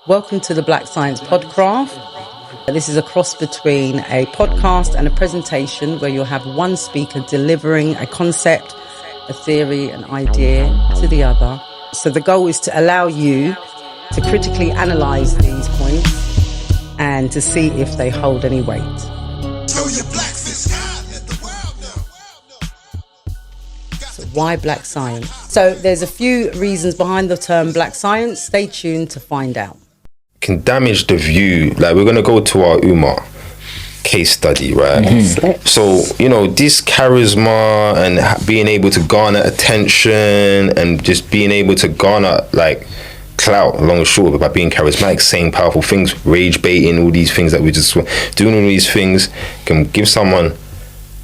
Welcome to the Black Science Podcraft. This is a cross between a podcast and a presentation where you'll have one speaker delivering a concept, a theory, an idea to the other. So the goal is to allow you to critically analyse these points and to see if they hold any weight. So why black science? So there's a few reasons behind the term black science. Stay tuned to find out. Can damage the view. Like, we're gonna go to our Umar case study, right? So, this charisma and being able to garner attention and just being able to garner like clout long and short about being charismatic, saying powerful things, rage baiting, all these things that we just doing, all these things can give someone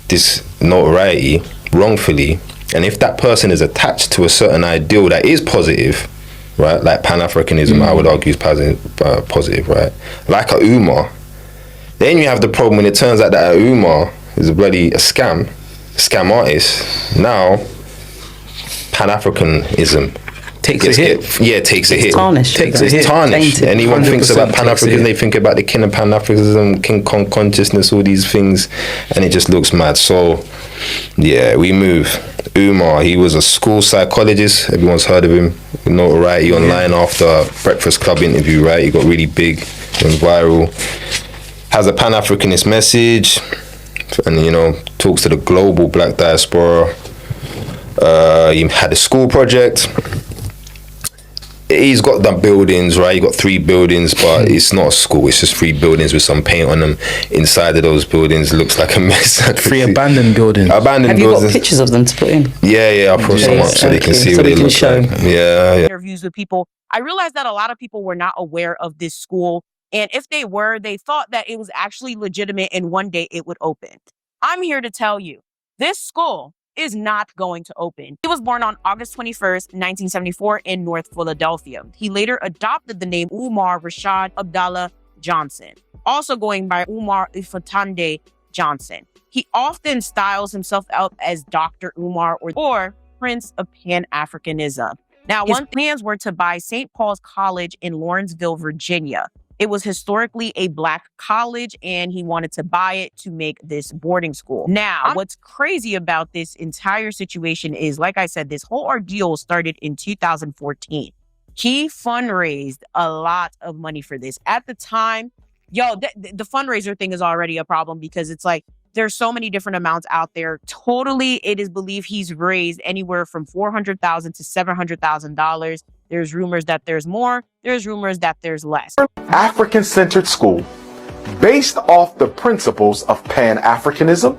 this notoriety wrongfully. And if that person is attached to a certain ideal that is positive, right, like Pan-Africanism, I would argue is positive, right? Like a Umar, then you have the problem when it turns out that a Umar is a scam artist. Now, Pan-Africanism takes a hit. Takes a hit. It's tarnished. Anyone thinks about Pan-Africanism, they think about the king of Pan-Africanism, King Kong consciousness, all these things, and it just looks mad. So, yeah, we move. Umar, he was a school psychologist. Everyone's heard of him. Notoriety online after a Breakfast Club interview, right? He got really big, went viral. Has a Pan-Africanist message, and talks to the global black diaspora. He had a school project. He's got the buildings, right? He got 3 buildings, but it's not a school. It's just 3 buildings with some paint on them. Inside of those buildings looks like a mess. 3 abandoned buildings. Have you got pictures of them to put in? Yeah, I'll put some up so they can see what they look like. Yeah. Interviews with people. I realized that a lot of people were not aware of this school. And if they were, they thought that it was actually legitimate and one day it would open. I'm here to tell you, this school is not going to open. He was born on August 21st, 1974 in North Philadelphia. He later adopted the name Umar Rashad Abdallah Johnson, also going by Umar Ifatande Johnson. He often styles himself out as Dr. Umar or Prince of Pan-Africanism. Now, his plans were to buy St. Paul's College in Lawrenceville, Virginia. It was historically a black college, and he wanted to buy it to make this boarding school. Now, what's crazy about this entire situation is, like I said, this whole ordeal started in 2014. He fundraised a lot of money for this. At the time, the fundraiser thing is already a problem because it's like, there's so many different amounts out there. Totally, it is believed he's raised anywhere from $400,000 to $700,000. There's rumors that there's more. There's rumors that there's less. African-centered school based off the principles of Pan-Africanism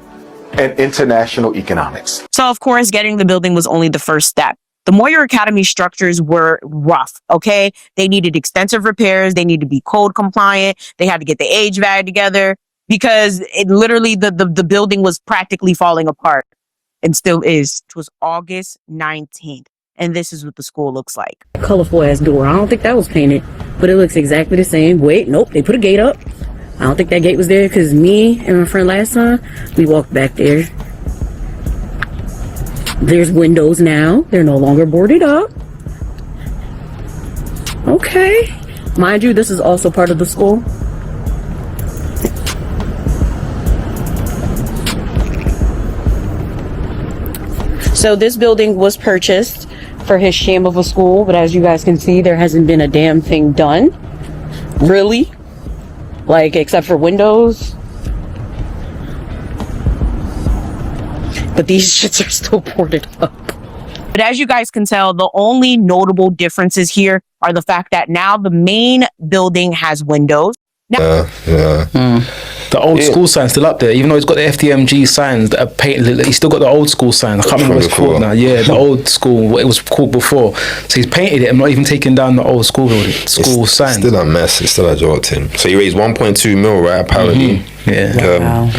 and international economics. So, of course, getting the building was only the first step. The Moyer Academy structures were rough, okay? They needed extensive repairs. They needed to be code compliant. They had to get the HVAC together because it literally, the building was practically falling apart and still is. It was August 19th. And this is what the school looks like. Colorful ass door. I don't think that was painted, but it looks exactly the same. Wait, nope, they put a gate up. I don't think that gate was there because me and my friend last time, we walked back there. There's windows now. They're no longer boarded up. Okay. Mind you, this is also part of the school. So this building was purchased for his sham of a school, but as you guys can see, there hasn't been a damn thing done. Really? Like, except for windows. But these shits are still boarded up. But as you guys can tell, the only notable differences here are the fact that now the main building has windows. The old school sign's still up there, even though it's got the FDMG signs that are painted. He's still got the old school sign. I can't remember what it's called now. Yeah, the old school, what it was called before. So he's painted it and not even taking down the old school building, sign. It's still a mess. It's still a jolting. So he raised 1.2 mil, right? Apparently. Yeah.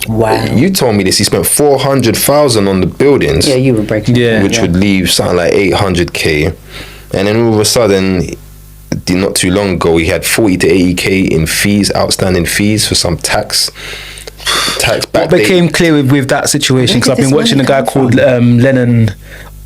Wow. You told me this. He spent 400,000 on the buildings. Yeah, you were breaking. Yeah, which would leave something like 800k, and then all of a sudden, not too long ago, he had 40 to 80k in fees, outstanding fees for some tax back. What became clear with that situation, because I've been watching a guy called Lennon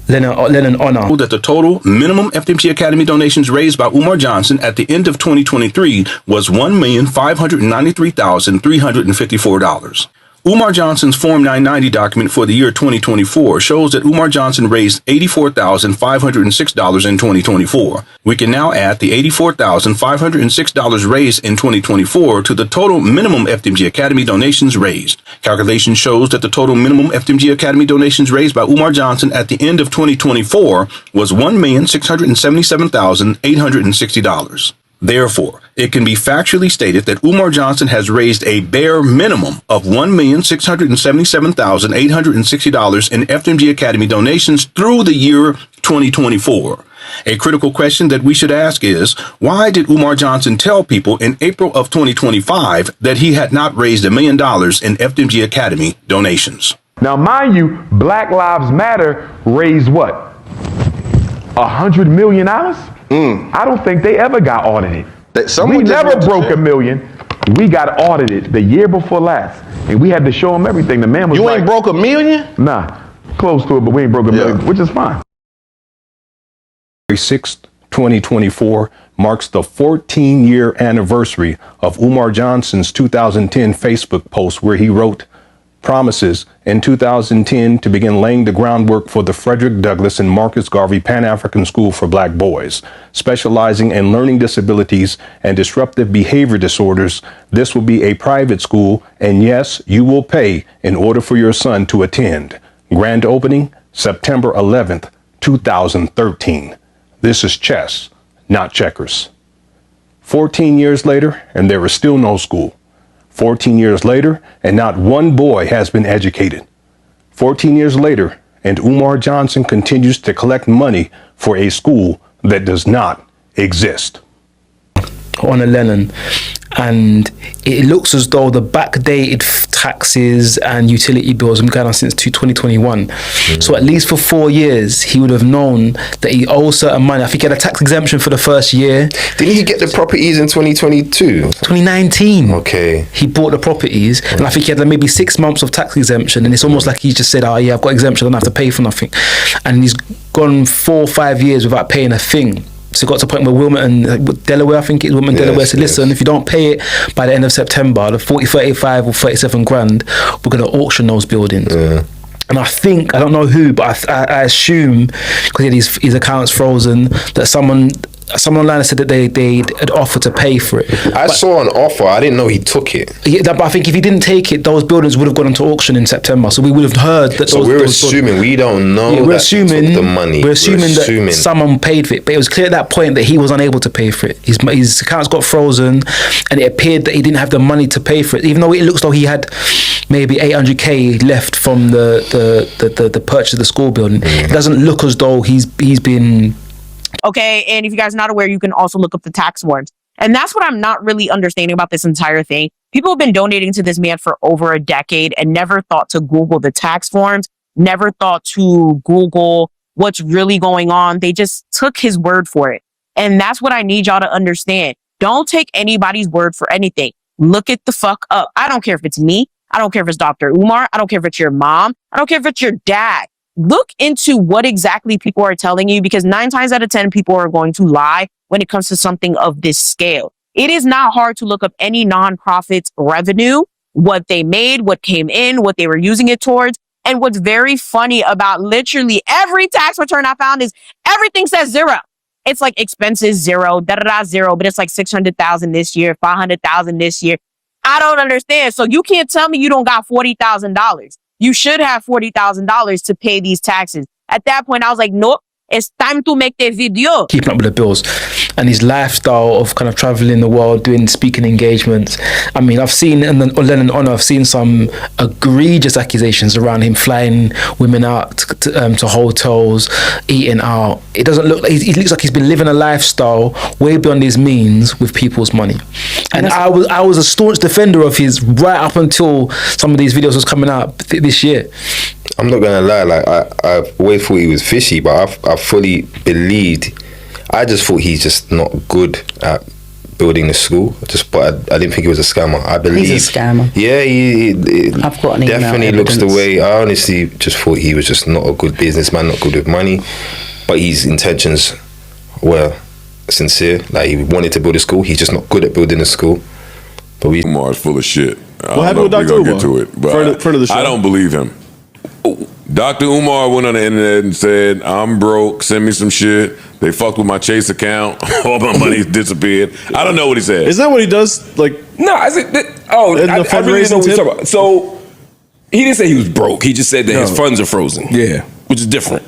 Lennon Honor. That the total minimum FDMG Academy donations raised by Umar Johnson at the end of 2023 was $1,593,354. Umar Johnson's Form 990 document for the year 2024 shows that Umar Johnson raised $84,506 in 2024. We can now add the $84,506 raised in 2024 to the total minimum FDMG Academy donations raised. Calculation shows that the total minimum FDMG Academy donations raised by Umar Johnson at the end of 2024 was $1,677,860. Therefore, it can be factually stated that Umar Johnson has raised a bare minimum of $1,677,860 in FDMG Academy donations through the year 2024. A critical question that we should ask is, why did Umar Johnson tell people in April of 2025 that he had not raised $1 million in FDMG Academy donations? Now, mind you, Black Lives Matter raised what? $100 million? I don't think they ever got audited. We never broke $1 million. We got audited the year before last, and we had to show them everything. The man was You ain't broke $1 million? Nah, close to it, but we ain't broke $1 million, which is fine. February 6th, 2024 marks the 14-year anniversary of Umar Johnson's 2010 Facebook post where he wrote, promises in 2010 to begin laying the groundwork for the Frederick Douglass and Marcus Garvey Pan-African School for Black Boys, specializing in learning disabilities and disruptive behavior disorders. This will be a private school, and yes, you will pay in order for your son to attend. Grand opening, September 11th, 2013. This is chess, not checkers. 14 years later, and there is still no school. 14 years later, and not one boy has been educated. 14 years later, and Umar Johnson continues to collect money for a school that does not exist. Honor Lennon, and it looks as though the backdated taxes and utility bills have been going on since 2021. So at least for 4 years, he would have known that he owes certain money. I think he had a tax exemption for the first year. Didn't he get the properties in 2022? 2019. Okay. He bought the properties, and I think he had like maybe 6 months of tax exemption, and it's almost like he just said, oh yeah, I've got exemption, I don't have to pay for nothing. And he's gone 4 or 5 years without paying a thing. So it got to a point where Wilmington, Delaware, I think it was Wilmington, Delaware, said, listen, if you don't pay it by the end of September, the 40, 35 or 37 grand, we're going to auction those buildings. Yeah. And I think, I don't know who, but I assume, because he had his accounts frozen, that someone online said that they had offered to pay for it. I saw an offer. I didn't know he took it. Yeah, but I think if he didn't take it, those buildings would have gone into auction in September. So we would have heard that. So we're assuming, we don't know. Yeah, we're assuming the money. We're assuming that someone paid for it. But it was clear at that point that he was unable to pay for it. His accounts got frozen, and it appeared that he didn't have the money to pay for it. Even though it looks like he had maybe 800k left from the purchase of the school building, it doesn't look as though he's been. Okay, and if you guys are not aware, you can also look up the tax forms. And that's what I'm not really understanding about this entire thing. People have been donating to this man for over a decade and never thought to Google the tax forms, never thought to Google what's really going on. They just took his word for it. And that's what I need y'all to understand. Don't take anybody's word for anything. Look it the fuck up. I don't care if it's me. I don't care if it's Dr. Umar. I don't care if it's your mom. I don't care if it's your dad. Look into what exactly people are telling you, because 9 times out of 10, people are going to lie when it comes to something of this scale. It is not hard to look up any nonprofit's revenue, what they made, what came in, what they were using it towards. And what's very funny about literally every tax return I found is everything says 0. It's like expenses 0, zero, but it's like 600,000 this year, 500,000 this year. I don't understand. So you can't tell me you don't got $40,000. You should have $40,000 to pay these taxes. At that point, I was like, nope, it's time to make the video. Keeping up with the bills. And his lifestyle of kind of traveling the world, doing speaking engagements. I mean, I've seen, and then Lennon Honor, I've seen some egregious accusations around him flying women out to hotels, eating out. It doesn't look like, it looks like he's been living a lifestyle way beyond his means with people's money. And I was a staunch defender of his right up until some of these videos was coming out this year. I'm not gonna lie, like I've always thought he was fishy, but I fully believed. I just thought he's just not good at building the school. But I didn't think he was a scammer. I believe He's a scammer. Yeah, I've got an email definitely looks the way. I honestly just thought he was just not a good businessman, not good with money. But his intentions were sincere. Like, he wanted to build a school. He's just not good at building a school. But Umar's full of shit. What happened with Dr. Umar? Get to it, but Friend of the show. I don't believe him. Dr. Umar went on the internet and said, "I'm broke. Send me some shit. They fucked with my Chase account. All my money's disappeared." I don't know what he said. Is that what he does? Like, no, I said, I really don't know what he's talking about. So he didn't say he was broke. He just said that his funds are frozen. Yeah, which is different.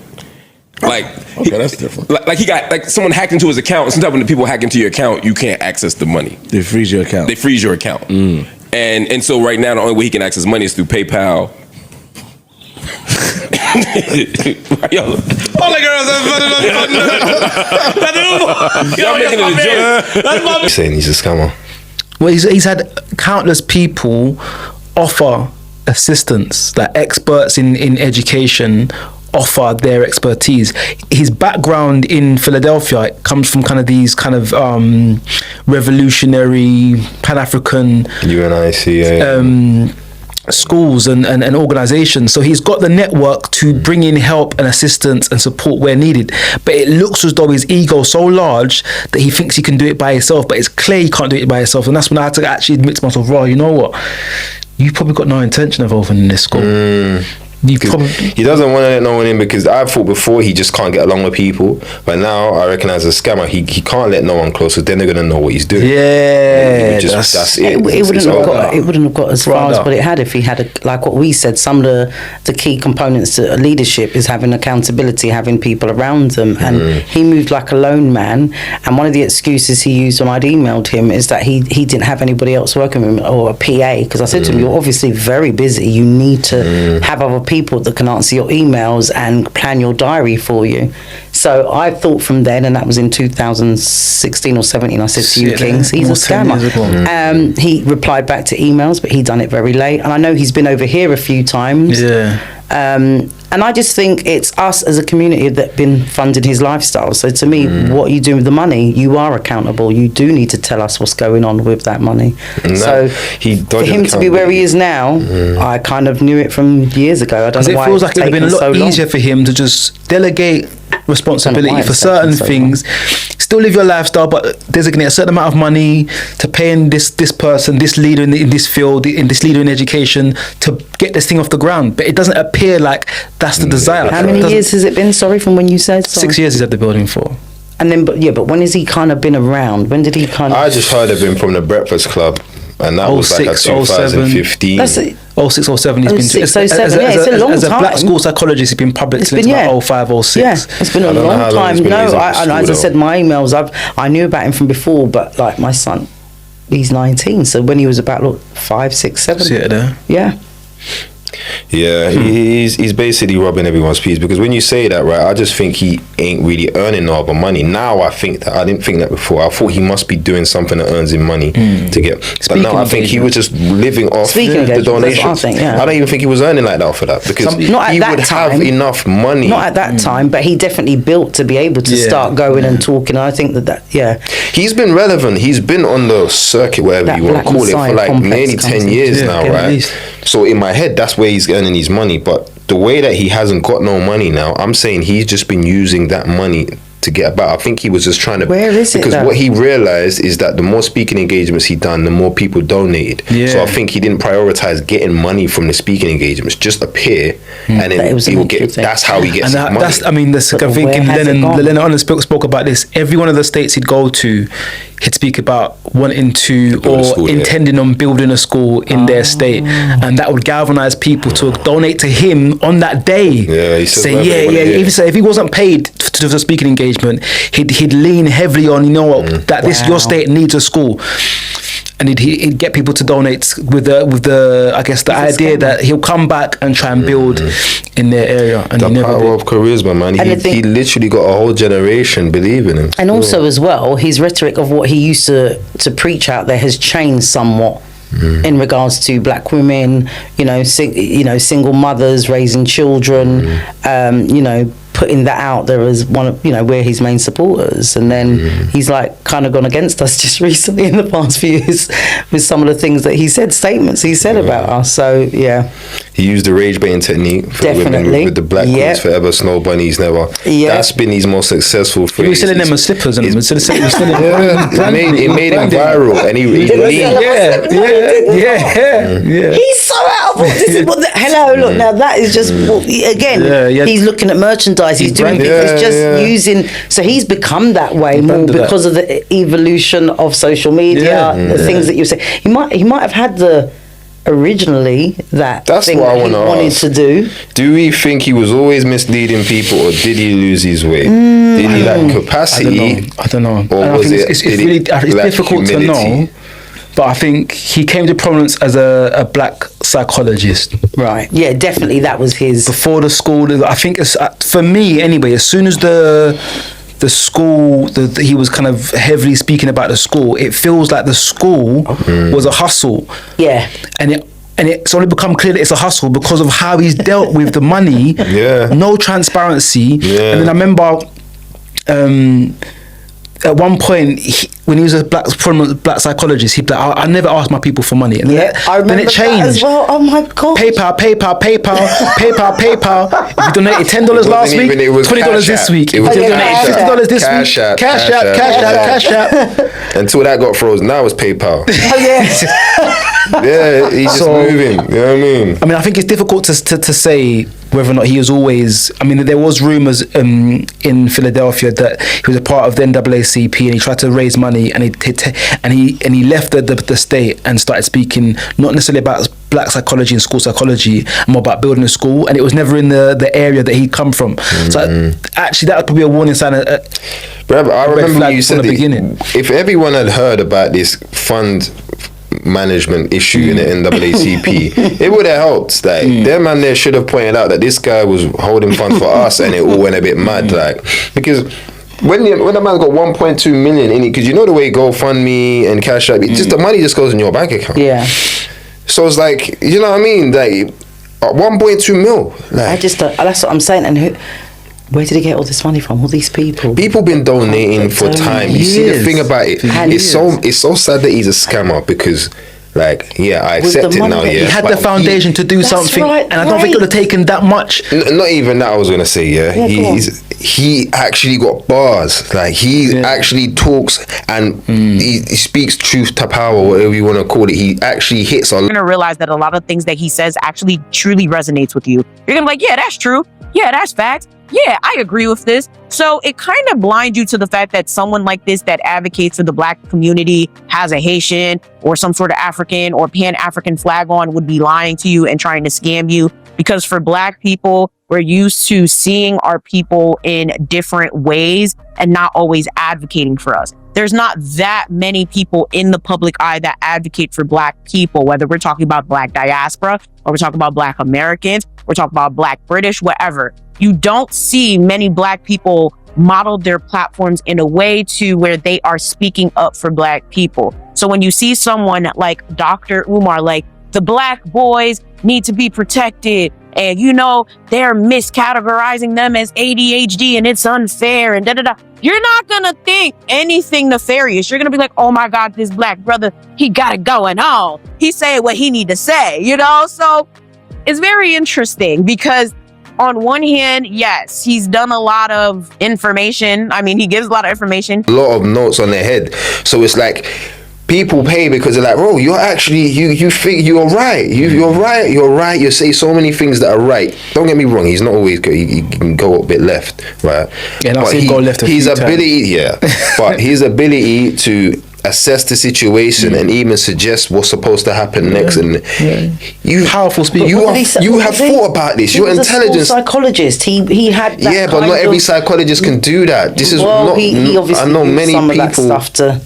Like, okay, that's different. Like, he got, like, someone hacked into his account. Sometimes when the people hack into your account, you can't access the money. They freeze your account. And so right now, the only way he can access money is through PayPal. Yo, all the girls y'all making it a joke. He's saying he's a scammer. Well, he's had countless people offer assistance, like experts in education offer their expertise. His background in Philadelphia comes from kind of these kind of revolutionary Pan-African UNIC schools and organizations. So he's got the network to bring in help and assistance and support where needed. But it looks as though his ego is so large that he thinks he can do it by himself, but it's clear he can't do it by himself. And that's when I had to actually admit to myself, "Raw, you know what? You've probably got no intention of opening this school." He doesn't want to let no one in, because I thought before he just can't get along with people, but now I reckon as a scammer he can't let no one close, because then they're gonna know what he's doing. Yeah, that's it. It wouldn't have got as far as what it had if he had like what we said. Some of the key components to leadership is having accountability, having people around them, and he moved like a lone man. And one of the excuses he used when I'd emailed him is that he didn't have anybody else working with him, or a PA, because I said to him, "You're obviously very busy. You need to have other people that can answer your emails and plan your diary for you." So I thought from then, and that was in 2016 or 17, I said to you, Kings, he's a scammer. He replied back to emails, but he done it very late. And I know he's been over here a few times. And I just think it's us as a community that been funding his lifestyle. So to me, what are you doing with the money? You are accountable. You do need to tell us what's going on with that money. So for him to be where he is now, I kind of knew it from years ago. I don't know why it feels like it would have been a lot so easier for him to just delegate responsibility for certain things, still live your lifestyle, but designate a certain amount of money to paying this person, this leader in this field, this leader in education, to get this thing off the ground. But it doesn't appear like that's the desire. How many years has it been? Sorry, from when you said? 6 years he's had the building for. And then, but when has he kind of been around? When did he kind of? I just heard of him from the Breakfast Club, and that was like 2015. That's it. 06, 07, he's been 06, 07, it's a long as a time. black school psychologist, he's been public since about 05, 06. Yeah, it's been a long time. No, as I said, my emails, I knew about him from before, but like my son, he's 19, so when he was about 5, 6, 7. See it there? Yeah. Yeah, he's basically robbing everyone's peace, because when you say that, right, I just think he ain't really earning no other money. Now I think that. I didn't think that before. I thought he must be doing something that earns him money to get. But now I think he was just living off the donations. I don't even think he was earning like that for that, because he would have enough money. Not at that time, but he definitely built to be able to start going and talking. I think he's been relevant. He's been on the circuit, whatever you want to call it, for like nearly 10 years now, right? So in my head, that's where he's earning his money. But the way that he hasn't got no money now, I'm saying he's just been using that money to get about. I think he was just trying to. Where is it? Because what he realized is that the more speaking engagements he done, the more people donated. Yeah. So I think he didn't prioritize getting money from the speaking engagements. Just appear, and then he will get. That's how he gets his money. That's, I mean, I think Lennon Honor spoke about this. Every one of the states he'd go to, he'd speak about wanting to or intending on building a school in their state, and that would galvanize people to donate to him on that day. Yeah, he said, if he wasn't paid to the speaking engagement, he'd lean heavily on, your state needs a school, and he'd get people to donate with the I guess the idea that he'll come back and try and build in their area. And the power of charisma, man. He literally got a whole generation believing him. And also as well, his rhetoric of what he used to preach out there has changed somewhat. In regards to black women, single mothers raising children, putting that out there as one of, we're his main supporters, and then he's like kind of gone against us just recently in the past few years with some of the things that he said, statements he said about us. So he used the rage baiting technique for definitely women with the black queens forever, snow bunnies never. That's been his most successful phrase. He was selling them as slippers, and he was selling it made him viral, and he leaned. He's so out of it. This is what hello, look, now that is just again, he's looking at merchandise, he's doing things, he's just using, so he's become that way more because of the evolution of social media, the things that you say. He might have had originally that's thing what that he wanted to do. Do we think he was always misleading people, or did he lose his way? Did he lack capacity? I don't know. Or was it's difficult to know. But I think he came to prominence as a black psychologist. Right. Yeah, definitely that was his. Before the school, I think it's, for me anyway, as soon as the school, he was kind of heavily speaking about the school, it feels like the school was a hustle. Yeah. And it's only become clear that it's a hustle because of how he's dealt with the money. No transparency. And then I remember at one point, when he was a prominent black psychologist, he'd be like, I never asked my people for money. And I remember then it changed. That as well. Oh my God. PayPal. If you donated $10 last week, $20 this week. If you donated $50 this week, cash out. Until that got frozen. Now it's PayPal. Oh yeah. He's just moving. You know what I mean? I think it's difficult to say whether or not he was always. There was rumors in Philadelphia that he was a part of the NAACP and he tried to raise money and he left the state and started speaking not necessarily about black psychology and school psychology, more about building a school, and it was never in the area that he'd come from. So actually, that would be a warning sign. Brother, I remember you said if everyone had heard about this fund management issue in the NAACP, it would have helped. Their man there should have pointed out that this guy was holding funds for us, and it all went a bit mad. Because when the man's got 1.2 million in it, because the way GoFundMe and Cash App, just the money just goes in your bank account. Yeah. So it's like, you know what I mean? 1.2 mil. I just that's what I'm saying. And where did he get all this money from? All these people. People been donating for time. You see the thing about it. It's so sad that he's a scammer because. I accept it now. He had the foundation to do something, and I don't think it would have taken that much. Not even that. I was gonna say, he actually got bars. He actually talks and he speaks truth to power, whatever you want to call it. He actually hits on. You're gonna realize that a lot of things that he says actually truly resonates with you. You're gonna be like, yeah, that's true. Yeah, that's facts. Yeah, I agree with this. So it kind of blinds you to the fact that someone like this that advocates for the black community has a Haitian or some sort of African or Pan-African flag on would be lying to you and trying to scam you. Because for black people, we're used to seeing our people in different ways and not always advocating for us. There's not that many people in the public eye that advocate for black people, whether we're talking about black diaspora or we're talking about black Americans, we're talking about black British, whatever. You don't see many black people model their platforms in a way to where they are speaking up for black people. So when you see someone like Dr. Umar, the black boys need to be protected, and they're miscategorizing them as ADHD and it's unfair and you're not gonna think anything nefarious. You're gonna be like, oh my God, this black brother, he got it going on. He said what he need to say, So it's very interesting because on one hand, yes, he's done a lot of information. He gives a lot of information. A lot of notes on their head. So it's like people pay because they're like, bro, you're actually, you think you're right. You're right. You say so many things that are right. Don't get me wrong. He's not always good. He can go a bit left, right? Yeah, and I've seen him go left a few times. But his ability to assess the situation and even suggest what's supposed to happen next, and you powerful speaker. You have thought about this. Your intelligence. Psychologist. He had that but not every psychologist can do that. This is not. He obviously I know many some people. Of that stuff to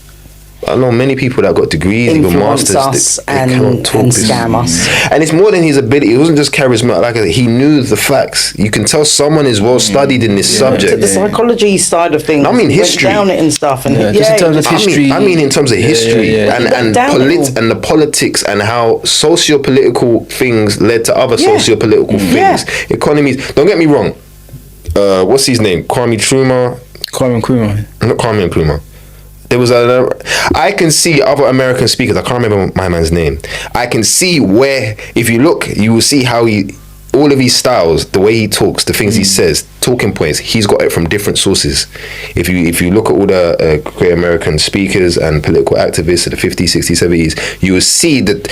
I know many people that got degrees, even masters, us and scam us. And it's more than his ability. It wasn't just charismatic. He knew the facts. You can tell someone is well studied in this subject. The psychology side of things. History. Went down it and stuff. And just in terms of history. In terms of history and the politics and how socio-political things led to other socio-political things. Economies. Don't get me wrong. what's his name? Kwame Nkrumah. Not Kwame Nkrumah. There was I can see other American speakers. I can't remember my man's name. I can see where, if you look, you will see how all of his styles, the way he talks, the things he says, talking points, he's got it from different sources. If you look at all the great American speakers and political activists of the 50s, 60s, 70s, you will see that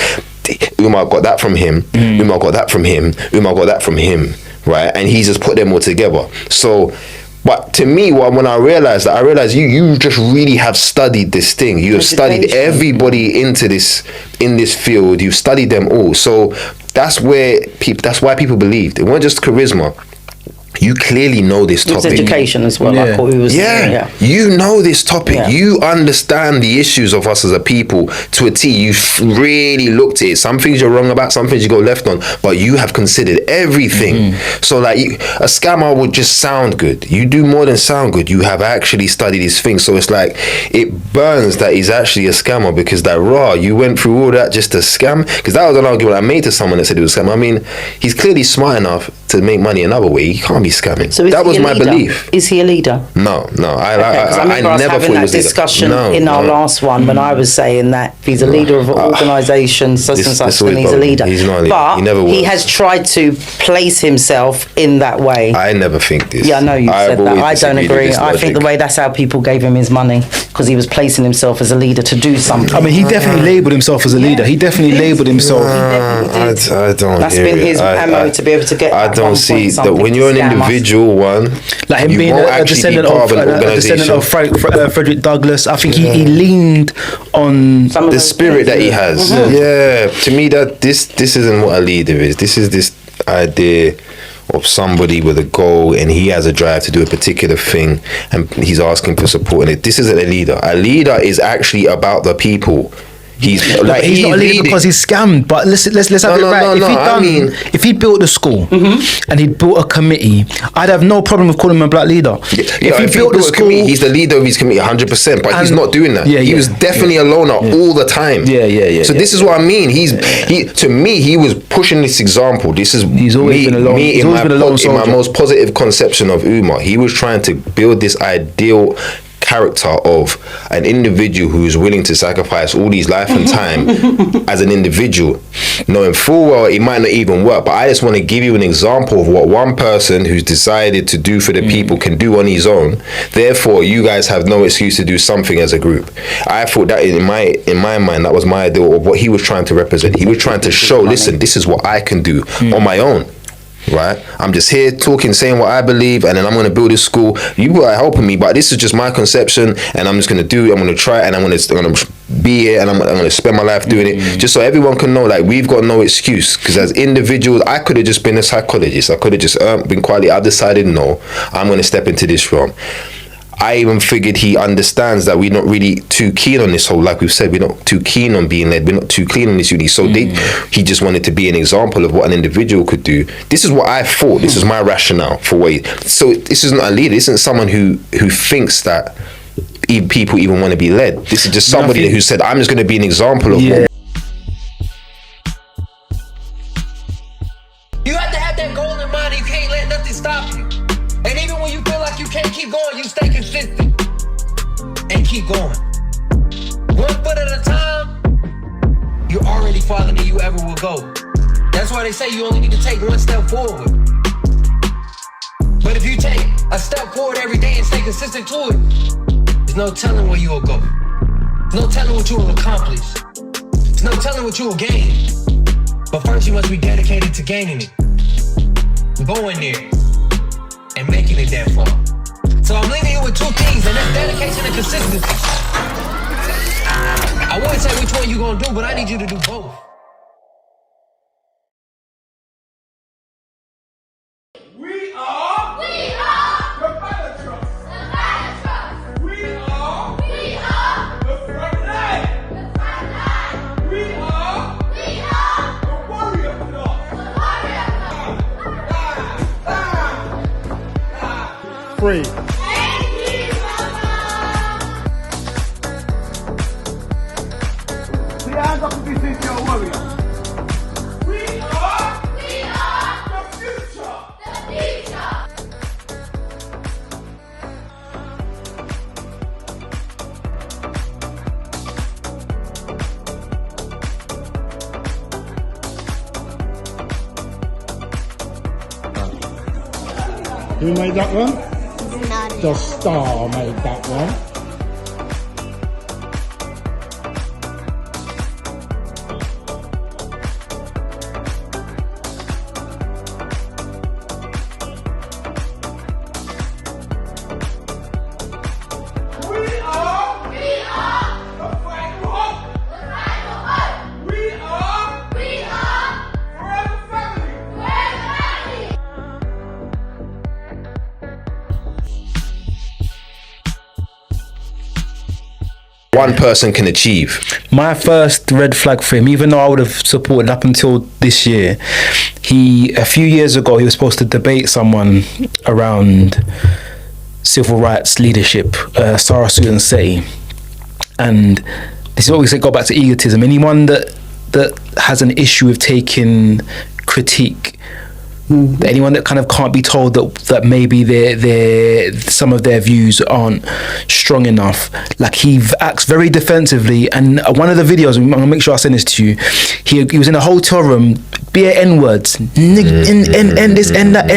Umar got that from him, Umar got that from him, Umar got that from him, right? And he just put them all together. So, but to me, when I realized you just really have studied this thing. You have studied everybody in this field. You've studied them all. So that's why people believed. It wasn't just charisma. You clearly know this topic. It's education as well, like what we were saying. Yeah. You know this topic. Yeah. You understand the issues of us as a people to a T. You've really looked at it. Some things you're wrong about, some things you go left on, but you have considered everything. So like a scammer would just sound good. You do more than sound good. You have actually studied these things. So it's like, it burns that he's actually a scammer, because that you went through all that just to scam. Because that was an argument I made to someone that said he was a scammer. I mean, he's clearly smart enough to make money another way. He can't be scamming. So that was my belief. Is he a leader? No. I remember us never having that discussion in our last one when I was saying that he's a leader of an organisation, such and such, and he's a leader. He's not a leader. But he never was. He has tried to place himself in that way. I never think this. Yeah, I know you said that. I don't agree. I think the way that's how people gave him his money, because he was placing himself as a leader to do something. I mean, he definitely labelled himself as a leader. He definitely labelled himself. I don't. That's been his ammo to be able to get. I don't see that when you're an individual like him being a descendant of Frederick Douglass. I think he leaned on the spirit that he has. Yeah, to me that this isn't what a leader is. This is this idea of somebody with a goal, and he has a drive to do a particular thing, and he's asking for support in it. This isn't a leader. A leader is actually about the people. He's not a leader because he's scammed. But let's have it right. If he built a school and he built a committee, I'd have no problem with calling him a black leader. If he built a school, he's the leader of his committee 100%. But he's not doing that. He was definitely a loner all the time. So this is what I mean. To me, he was pushing this example. This is in my most positive conception of Umar. He was trying to build this ideal character of an individual who is willing to sacrifice all his life and time as an individual, knowing full well it might not even work. But I just want to give you an example of what one person who's decided to do for the people can do on his own. Therefore, you guys have no excuse to do something as a group. I thought that in my mind, that was my ideal of what he was trying to represent. He was trying to show, listen, this is what I can do on my own. Right, I'm just here talking, saying what I believe, and then I'm going to build this school. You are helping me, but this is just my conception, and I'm just going to do it. I'm going to try it, and I'm going to be here, and I'm going to spend my life doing it, just so everyone can know, like, we've got no excuse. Because as individuals, I could have just been a psychologist. I could have just been quietly. I've decided, no, I'm going to step into this realm. I even figured he understands that we're not really too keen on this whole, like we've said, we're not too keen on being led, we're not too keen on this unity. So he just wanted to be an example of what an individual could do. This is what I thought. This is my rationale for what. So this isn't a leader. This isn't someone who thinks that people even want to be led. This is just somebody who said, I'm just going to be an example of what. You have to have that goal in mind. You can't let nothing stop you. And even when you feel like you can't keep going, you stay consistent and keep going. 1 foot at a time, you're already farther than you ever will go. That's why they say you only need to take 1 step forward. But if you take a step forward every day and stay consistent to it, there's no telling where you will go. There's no telling what you will accomplish. There's no telling what you will gain. But first you must be dedicated to gaining it. Going there. And making it that far. So I'm leaving you with 2 things, and that's dedication and consistency. I wouldn't say which one you're gonna do, but I need you to do both. We are the fire truck. We are the front line. We are the warrior club. Free. See, hands up if you think you're a warrior. We are the future. Who made that one? The Star made that one. One person can achieve. My first red flag for him, even though I would have supported up until this year, a few years ago, he was supposed to debate someone around civil rights leadership, Sarah Susan Say. And this is what we say, go back to egotism. Anyone that has an issue with taking critique, anyone that kind of can't be told that maybe some of their views aren't strong enough, like he acts very defensively. And one of the videos, I'm gonna make sure I send this to you, he was in a hotel room, bare N-words, and this, and that,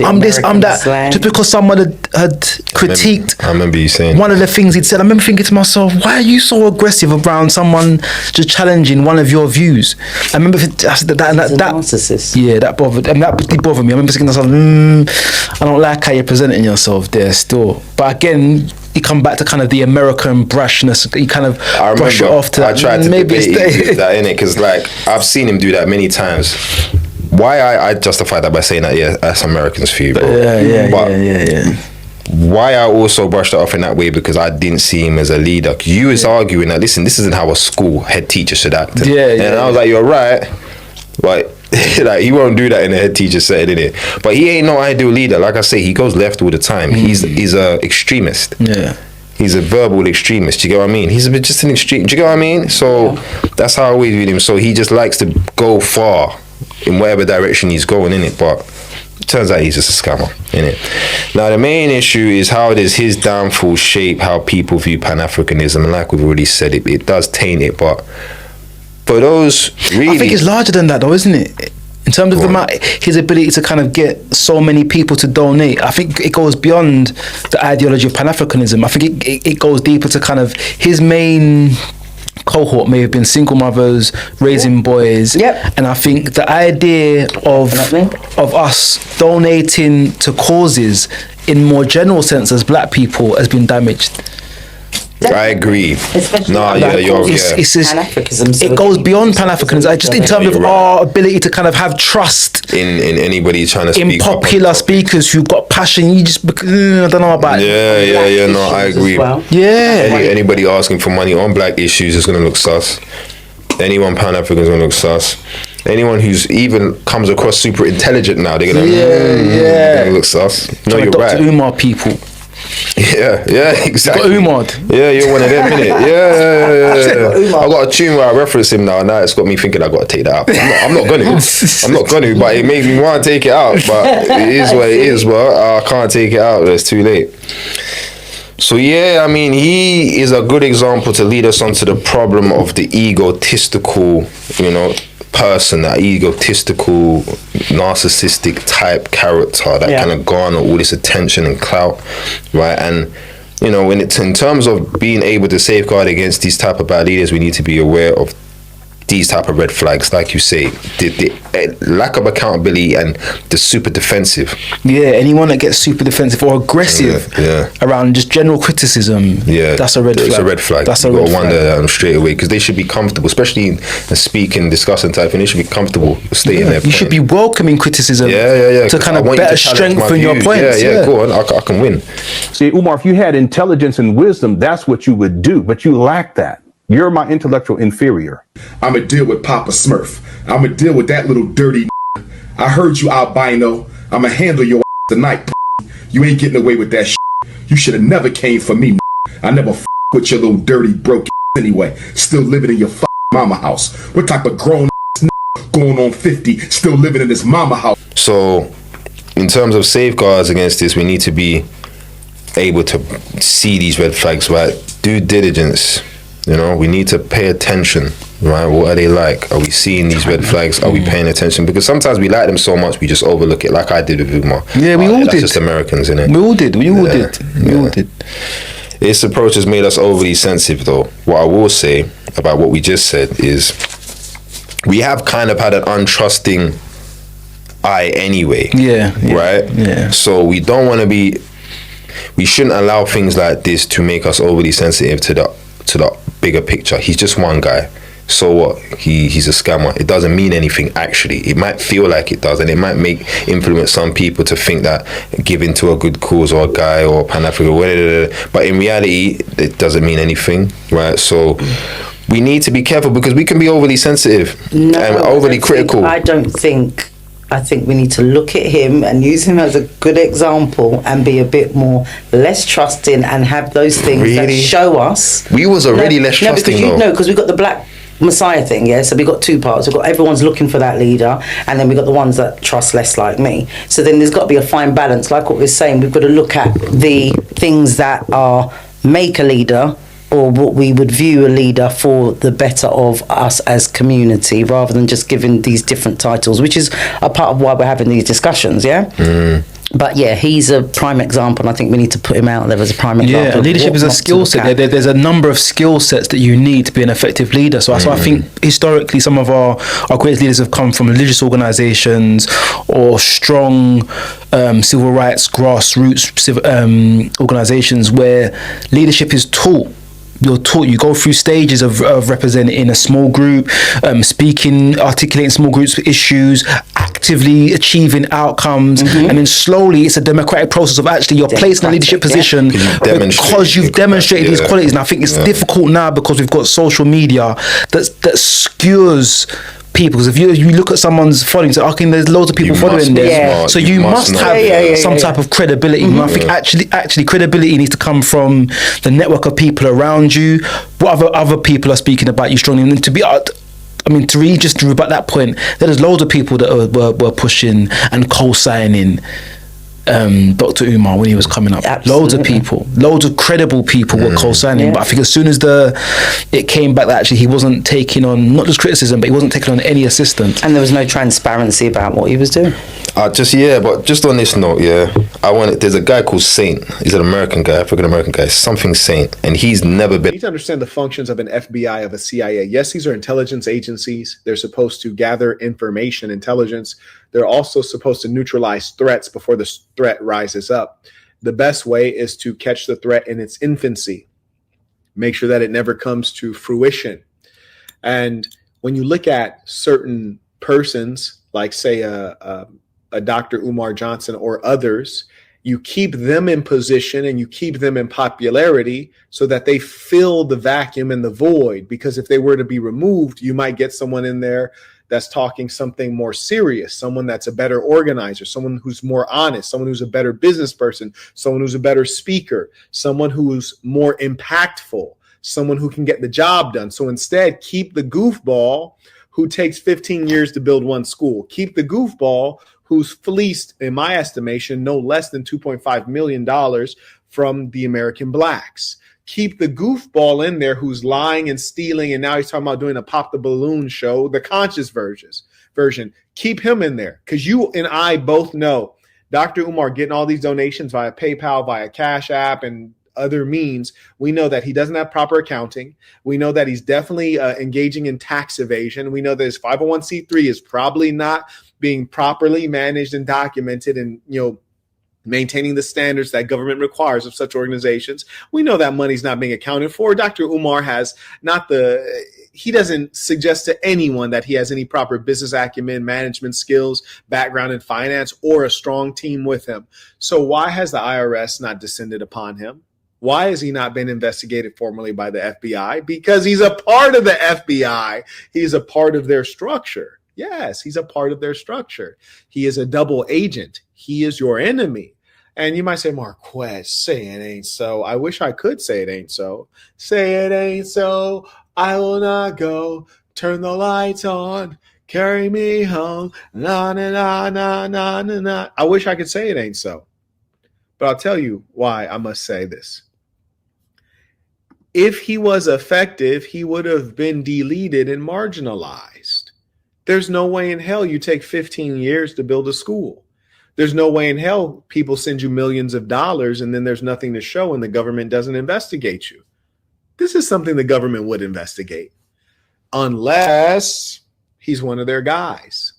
I'm this, I'm that, slang. just because someone had critiqued I remember you saying one of the things he'd said. I remember thinking to myself, why are you so aggressive around someone just challenging one of your views? I remember that narcissist. Yeah, that bothered, and that did bother me. I remember thinking to myself, I don't like how you're presenting yourself there still. But again, you come back to kind of the American brashness. You kind of brush it off to. I tried to maybe debate that in it because, like, I've seen him do that many times. Why I justify that by saying that, yeah, that's Americans for you, bro. Yeah. Why I also brushed it off in that way, because I didn't see him as a leader. You was arguing that, listen, this isn't how a school head teacher should act. And I was like, you're right, but like, he won't do that in a head teacher setting, innit? But he ain't no ideal leader. Like I say, he goes left all the time. He's a extremist. Yeah. He's a verbal extremist. Do you get what I mean? He's just an extreme. Do you get what I mean? So that's how I always read him. So he just likes to go far in whatever direction he's going, innit? But it turns out he's just a scammer, innit? Now the main issue is, how does his downfall shape how people view Pan-Africanism? And like we've already said, it does taint it, but for those really, I think it's larger than that though, isn't it? In terms of his ability to kind of get so many people to donate, I think it goes beyond the ideology of Pan-Africanism. I think it goes deeper to kind of his main cohort may have been single mothers raising boys. And I think the idea of us donating to causes in more general sense as black people has been damaged. I agree. Especially it goes beyond Pan-Africanism. Just in terms of our ability to kind of have trust in anybody trying to speak in popular speakers who've got passion. You just, I don't know about no, I agree. Anybody asking for money on black issues is going to look sus. Anyone Pan-African is going to look sus. Anyone who's even comes across super intelligent now, they're going to look sus. No, you're right. Dr. Umar people. Yeah, exactly. You got Umar. Yeah, you're one of them, innit? Yeah. I got a tune where I reference him now, and now it's got me thinking I got to take that out. I'm not gonna, but it made me want to take it out. But it is what it is, but I can't take it out. It's too late. So yeah, I mean, he is a good example to lead us onto the problem of the egotistical, person, that egotistical, narcissistic type character that kind of garner all this attention and clout, right? And when it's in terms of being able to safeguard against these type of bad leaders, we need to be aware of these type of red flags, like you say, the lack of accountability and the super defensive. Yeah, anyone that gets super defensive or aggressive around just general criticism, that's a red flag. It's a red flag. That's a red flag. You got to wonder straight away, because they should be comfortable, especially in speaking, discussing type, and they should be comfortable stating their point. You should be welcoming criticism to kind of better strengthen your points. Go on, I can win. See, Umar, if you had intelligence and wisdom, that's what you would do, but you lack that. You're my intellectual inferior. I'ma deal with Papa Smurf. I'ma deal with that little dirty. I heard you, albino. I'ma handle your tonight. You ain't getting away with that shit. You should have never came for me. I never with your little dirty broke anyway. Still living in your mama house. What type of grown going on 50 still living in this mama house? So, in terms of safeguards against this, we need to be able to see these red flags, right? Due diligence. You know, we need to pay attention, right? What are they like? Are we seeing these red flags? Are we paying attention? Because sometimes we like them so much, we just overlook it, like I did with Umar. Yeah, we all that's did. just Americans, innit? We all did. We all did. This approach has made us overly sensitive, though. What I will say about what we just said is we have kind of had an untrusting eye anyway. Yeah. Right? Yeah. So we don't want to be... We shouldn't allow things like this to make us overly sensitive to the bigger picture. He's just one guy. So what? He's a scammer. It doesn't mean anything actually. It might feel like it does, and it might influence some people to think that giving to a good cause or a guy or Pan-Africa, but in reality, it doesn't mean anything, right? So we need to be careful because we can be overly sensitive and overly critical. I think we need to look at him and use him as a good example and be a bit more less trusting and have those things that show us. We was already less trusting though. Because we got the Black Messiah thing, yeah. So we got two parts. We've got everyone's looking for that leader, and then we got the ones that trust less, like me. So then there's got to be a fine balance. Like what we're saying, we've got to look at the things that are make a leader, or what we would view a leader for the better of us as community, rather than just giving these different titles, which is a part of why we're having these discussions, yeah? But yeah, he's a prime example, and I think we need to put him out there as a prime example. Yeah, leadership is a skill set. There's a number of skill sets that you need to be an effective leader. So I think historically some of our greatest leaders have come from religious organisations or strong civil rights grassroots organisations where leadership is taught. You're taught, you go through stages of representing a small group, speaking, articulating small groups' issues, actively achieving outcomes, and then slowly it's a democratic process of actually you're placed in a leadership position because you've demonstrated these qualities. And I think it's difficult now because we've got social media that skews people, because if you look at someone's following, so okay, there's loads of people following there, so you must have some type of credibility. And I think actually credibility needs to come from the network of people around you, what other people are speaking about you strongly. And to really just to rebut that point, there's loads of people that were pushing and co-signing Dr. Umar when he was coming up. Loads of people, loads of credible people were co-signing, but I think as soon as it came back that actually he wasn't taking on not just criticism, but he wasn't taking on any assistance, and there was no transparency about what he was doing. But just on this note, there's a guy called Saint. He's an American guy, African American guy, something Saint, and he's never been. You need to understand the functions of an FBI, of a CIA. Yes, these are intelligence agencies. They're supposed to gather information, intelligence. They're also supposed to neutralize threats before the threat rises up. The best way is to catch the threat in its infancy. Make sure that it never comes to fruition. And when you look at certain persons, like say a Dr. Umar Johnson or others, you keep them in position and you keep them in popularity so that they fill the vacuum and the void. Because if they were to be removed, you might get someone in there that's talking something more serious, someone that's a better organizer, someone who's more honest, someone who's a better business person, someone who's a better speaker, someone who's more impactful, someone who can get the job done. So instead, keep the goofball who takes 15 years to build one school. Keep the goofball who's fleeced, in my estimation, no less than $2.5 million from the American blacks. Keep the goofball in there who's lying and stealing, and now he's talking about doing a pop the balloon show, the conscious version. Keep him in there, because you and I both know Dr. Umar getting all these donations via PayPal, via Cash App, and other means. We know that he doesn't have proper accounting. We know that he's definitely engaging in tax evasion. We know that his 501c3 is probably not being properly managed and documented, and maintaining the standards that government requires of such organizations. We know that money's not being accounted for. Dr. Umar has he doesn't suggest to anyone that he has any proper business acumen, management skills, background in finance, or a strong team with him. So why has the IRS not descended upon him? Why has he not been investigated formally by the FBI? Because he's a part of the FBI. He's a part of their structure. Yes, he's a part of their structure. He is a double agent. He is your enemy. And you might say, Marquez, say it ain't so. I wish I could say it ain't so. Say it ain't so. I will not go. Turn the lights on. Carry me home. Na, na, na, na, na, na, na. I wish I could say it ain't so. But I'll tell you why I must say this. If he was effective, he would have been deleted and marginalized. There's no way in hell you take 15 years to build a school. There's no way in hell people send you millions of dollars and then there's nothing to show and the government doesn't investigate you. This is something the government would investigate unless he's one of their guys.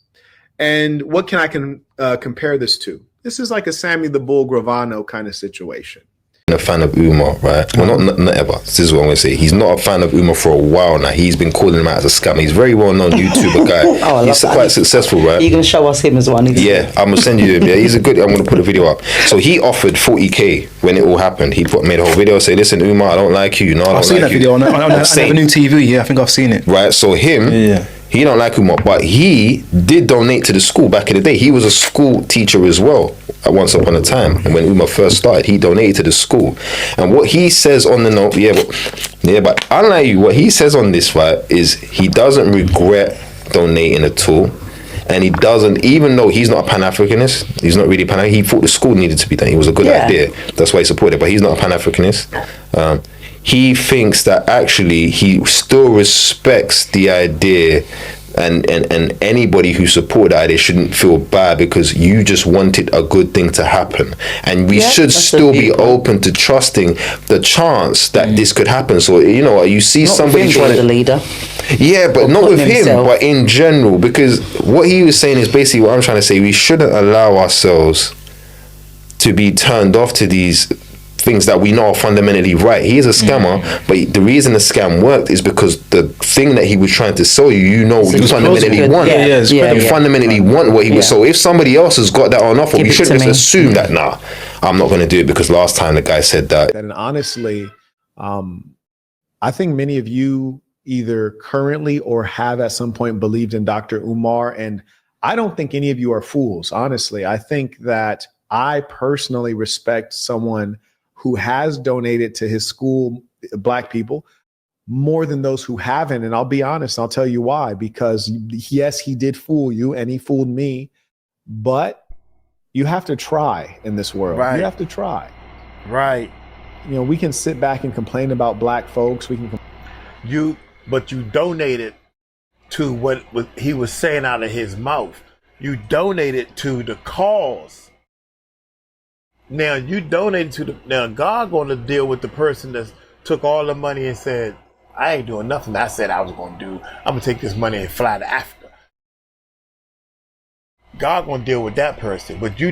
And what can I compare this to? This is like a Sammy the Bull Gravano kind of situation. A fan of Umar, right? Well, not ever. This is what I'm going to say. He's not a fan of Umar for a while now. He's been calling him out as a scammer. He's a very well-known YouTuber guy. He's quite successful, right? You're going to show us him as well. Yeah, I'm going to send you him. Yeah, he's a good. I'm going to put a video up. So he offered 40K when it all happened. He made a whole video say, "Listen, Umar, I don't like you. No, I don't I've seen like that you." video on Avenue TV. Yeah, I think I've seen it. Right. So him. He don't like Umar, but he did donate to the school back in the day. He was a school teacher as well at once upon a time. And when Umar first started, he donated to the school. And what he says on the note, but unlike you, what he says on this, right, is he doesn't regret donating at all. And he doesn't, even though he's not a Pan-Africanist, he's not really Pan-Africanist, he thought the school needed to be done. It was a good idea. That's why he supported it, but he's not a Pan-Africanist. He thinks that actually he still respects the idea and anybody who supported the idea shouldn't feel bad because you just wanted a good thing to happen. And we should still be open to trusting the chance that this could happen. So, you see not somebody trying to... the leader. Yeah, but not with him, but in general. Because what he was saying is basically what I'm trying to say. We shouldn't allow ourselves to be turned off to these things that we know are fundamentally right. He is a scammer, but the reason the scam worked is because the thing that he was trying to sell you fundamentally want. You fundamentally want what he was. So if somebody else has got that on offer, we shouldn't just assume that, nah, I'm not going to do it because last time the guy said that. And honestly, I think many of you either currently or have at some point believed in Dr. Umar. And I don't think any of you are fools, honestly. I think that I personally respect someone who has donated to his school, Black people, more than those who haven't. And I'll be honest, I'll tell you why. Because yes, he did fool you and he fooled me, but you have to try in this world. Right. You have to try. Right. We can sit back and complain about Black folks. But you donated to what he was saying out of his mouth. You donated to the cause. Now you donated now God going to deal with the person that took all the money and said, I ain't doing nothing I said I was going to do. I'm going to take this money and fly to Africa. God going to deal with that person. But you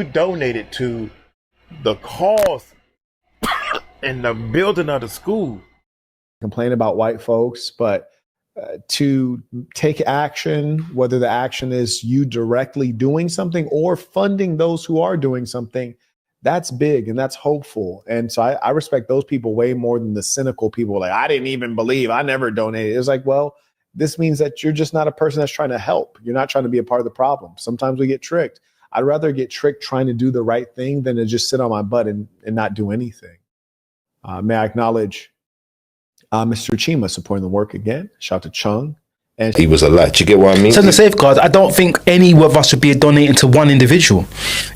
donated to the cause and the building of the school. Complain about white folks, but to take action, whether the action is you directly doing something or funding those who are doing something, that's big and that's hopeful. And so I respect those people way more than the cynical people like, I didn't even believe, I never donated. It's like, well, this means that you're just not a person that's trying to help. You're not trying to be a part of the problem. Sometimes we get tricked. I'd rather get tricked trying to do the right thing than to just sit on my butt and not do anything. May I acknowledge Mr. Chima supporting the work again. Shout out to Chung. And he was a lie. Do you get what I mean? So the safeguards, I don't think any of us should be donating to one individual.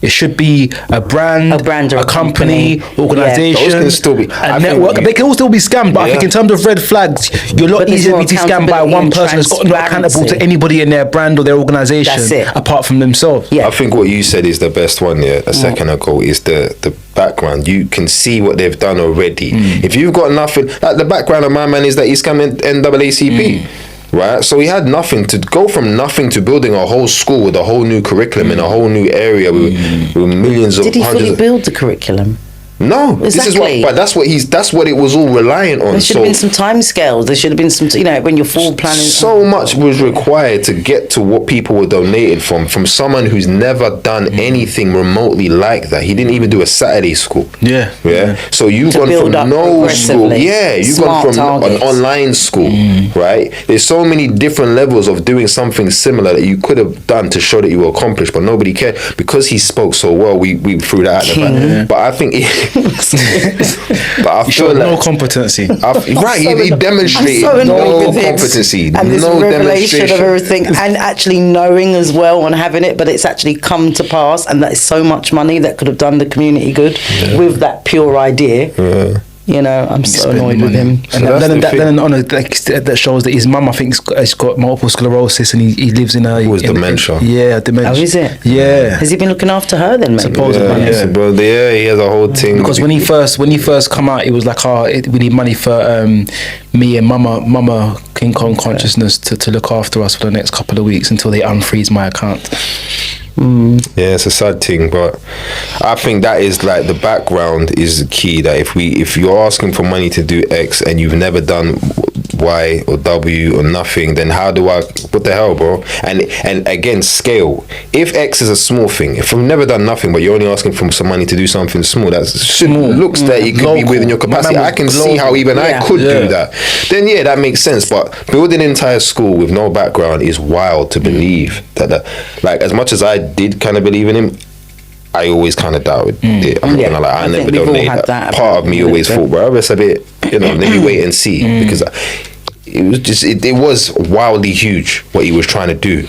It should be a brand or a company, organization, those can still be, a network. They can all still be scammed, but I think in terms of red flags, you're a lot easier to be scammed by one person that's not accountable to anybody in their brand or their organization apart from themselves. I think what you said is the best one a second ago is the background. You can see what they've done already. If you've got nothing, like the background of my man is that he's coming NAACP. Right, so he had nothing to go from nothing to building a whole school with a whole new curriculum in a whole new area with millions of. Did he fully build the curriculum? No, exactly. This is what, that's what it was all reliant on. There should have been some time scales. There should have been some, when you're full planning. So much was required to get to what people were donated from someone who's never done anything remotely like that. He didn't even do a Saturday school. Yeah. So you've gone from no school. Yeah, you've gone from an online school, right? There's so many different levels of doing something similar that you could have done to show that you were accomplished, but nobody cared because he spoke so well. We threw that out the back. But I think. But I feel like no competency. He demonstrated no competency, and this revelation of everything, and actually knowing as well and having it, but it's actually come to pass, and that is so much money that could have done the community good with that pure idea. You know, I'm so annoyed with him. And then on that shows that his mum, I think, has got multiple sclerosis, and he lives in a dementia. Dementia. Oh, is it? Yeah. Has he been looking after her then? Maybe? Supposedly, he has a whole thing. Because when he first come out, it was like, we need money for me and Mama King Kong Consciousness to look after us for the next couple of weeks until they unfreeze my account. Yeah, it's a sad thing, but I think that is like the background is key. That if you're asking for money to do X and you've never done Y or W or nothing, then what the hell, bro? And again, scale. If X is a small thing, if you've never done nothing but you're only asking for some money to do something small, that looks that it could be within your capacity. I can see how even I could do that. Then that makes sense. But building an entire school with no background is wild to believe that like, as much as I did kind of believe in him, I always kind of doubted it. I never donated that. Part of me always thought, bro, it's a bit, let me wait and see, because it was just it was wildly huge what he was trying to do,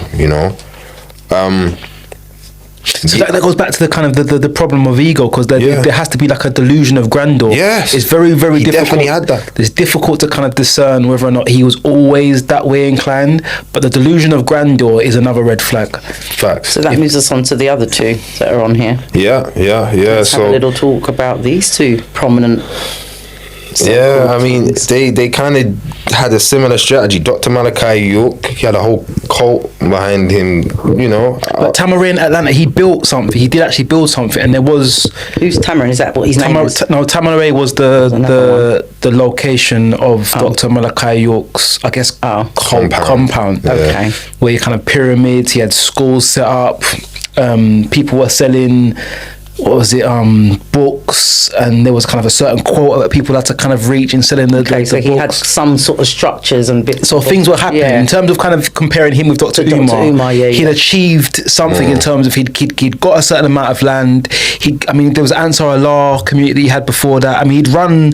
So that goes back to the kind of the problem of ego, because there has to be like a delusion of grandeur. Yes, it's very, very difficult. Definitely had that. It's difficult to kind of discern whether or not he was always that way inclined. But the delusion of grandeur is another red flag. Facts. So that moves us on to the other two that are on here. Yeah. Let's have a little talk about these two prominent. I mean, they kind of had a similar strategy. Dr. Malachi York, he had a whole cult behind him, But Tamarin Atlanta, he built something. He did actually build something, and there was... Who's Tamarin? Is that what his name is? No, Tamarin was the location of Dr. Malachi York's, I guess, compound. Okay. Where he kind of pyramids, he had schools set up, people were selling... books, and there was kind of a certain quota that people had to kind of reach in selling the so the he books. had some sort of structures and bits. So things were happening in terms of kind of comparing him with Dr. Umar. He'd achieved something in terms of he'd got a certain amount of land. There was Ansar Allah community he had before that. I mean, he'd run,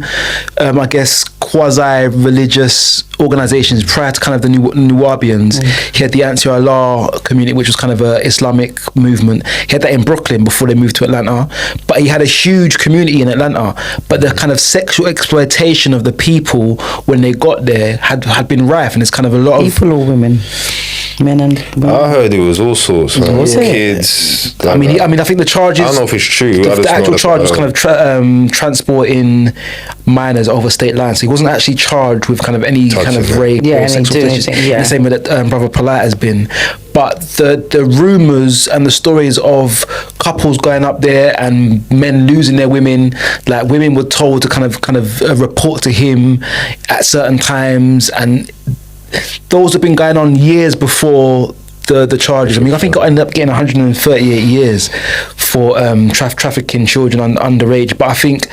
I guess, quasi-religious organizations prior to kind of the Nuwabians. He had the Ansar Allah community, which was kind of a Islamic movement. He had that in Brooklyn before they moved to Atlanta. But he had a huge community in Atlanta. But the kind of sexual exploitation of the people when they got there had been rife, and it's kind of a lot of people or women, men and women. I heard it was all sorts. Kids. I think the charges. I don't know if it's true. The actual charge was kind of transporting minors over state lines. So he wasn't actually charged with kind of any kind of rape or sexual exploitation. The same way that Brother Polite has been. But the rumours and the stories of couples going up there and men losing their women, like women were told to kind of report to him at certain times, and those have been going on years before the charges. I mean, I think I ended up getting 138 years for trafficking children underage. But I think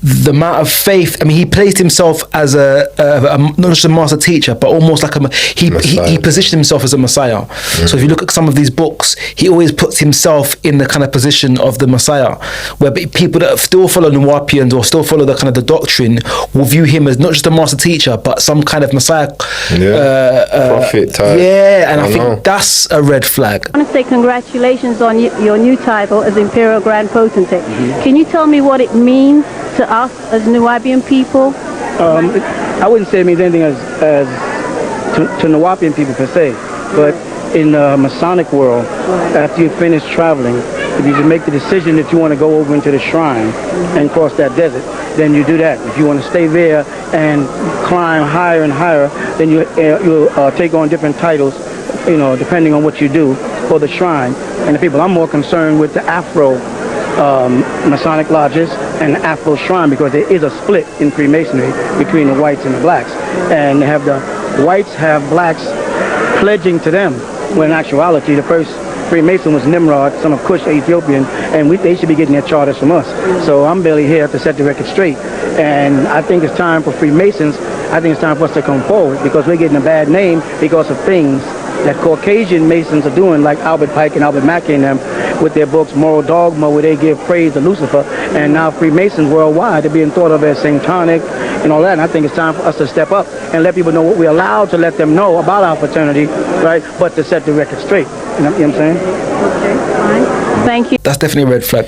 the amount of faith, I mean, he placed himself as a not just a master teacher, but almost like he positioned himself as a messiah. So if you look at some of these books, he always puts himself in the kind of position of the messiah, where people that still follow Nuwapians or still follow the kind of the doctrine will view him as not just a master teacher, but some kind of messiah, prophet type. And I think that's a red flag. I want to say congratulations on your new title as Imperial Grand Potentate. Can you tell me what it means to us as Nuwabian people? I wouldn't say it means anything as to Nuwabian people per se, but in the Masonic world, after you finish traveling, if you make the decision that you want to go over into the shrine and cross that desert, then you do that. If you want to stay there and climb higher and higher, then you take on different titles, depending on what you do for the shrine. And the people, I'm more concerned with the Afro Masonic lodges and the Afro shrine, because there is a split in Freemasonry between the whites and the blacks, and they have the whites have blacks pledging to them, when in actuality the first Freemason was Nimrod, son of Cush, Ethiopian, and they should be getting their charters from us. So I'm barely here to set the record straight, and I think it's time for Freemasons, I think it's time for us to come forward, because we're getting a bad name because of things that Caucasian Masons are doing, like Albert Pike and Albert Mackey and them, with their books Moral Dogma, where they give praise to Lucifer, and now Freemasons worldwide are being thought of as satanic and all that. And I think it's time for us to step up and let people know what we're allowed to let them know about our fraternity, right? But to set the record straight. You know what I'm saying? Okay, fine. Thank you. That's definitely a red flag.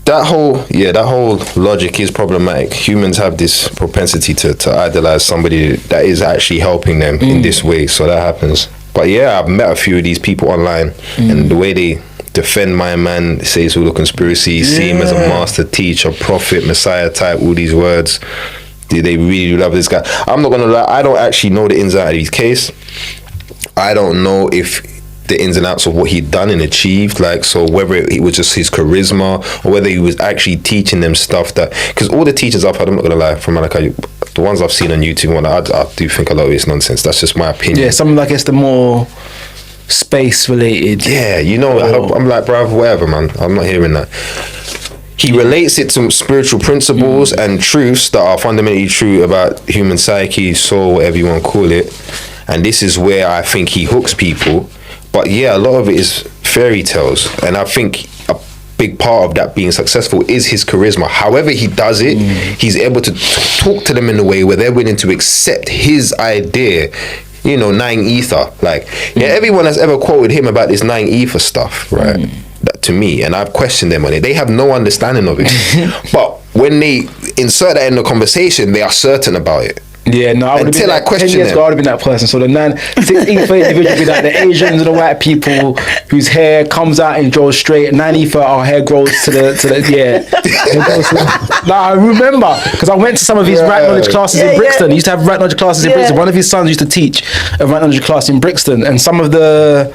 that whole logic is problematic. Humans have this propensity to idolize somebody that is actually helping them in this way. So that happens. But yeah, I've met a few of these people online, and the way they defend my man, say it's all a conspiracy, see him as a master teacher, prophet, messiah type, all these words. They really love this guy. I'm not gonna lie, I don't actually know the ins and outs of his case. I don't know if the ins and outs of what he'd done and achieved, like, so whether it was just his charisma or whether he was actually teaching them stuff that, because all the teachers I've had, I'm not gonna lie, from Malachi, the ones I've seen on YouTube, I do think a lot of it's nonsense. That's just my opinion. Yeah, some, I guess, the more space related. Yeah, you know, I'm like, bruv, whatever, man. I'm not hearing that. He relates it to spiritual principles and truths that are fundamentally true about human psyche, soul, whatever you want to call it. And this is where I think he hooks people. But yeah, a lot of it is fairy tales. And I think a big part of that being successful is his charisma. However he does it, he's able to talk to them in a way where they're willing to accept his idea. You know, 9 ether. Like, yeah, everyone has ever quoted him about this 9 ether stuff, right? That, to me, and I've questioned them on it. They have no understanding of it. But when they insert that in the conversation, they are certain about it. Yeah, no, I would until I question 10 years them. ago, I would have been that person. So the 6 ether individuals would be like the Asians and the white people whose hair comes out and grows straight. 9 ether, our hair grows to the yeah. Nah, I remember because I went to some of his right knowledge classes in Brixton. He used to have right knowledge classes in Brixton. One of his sons used to teach a right knowledge class in Brixton, and some of the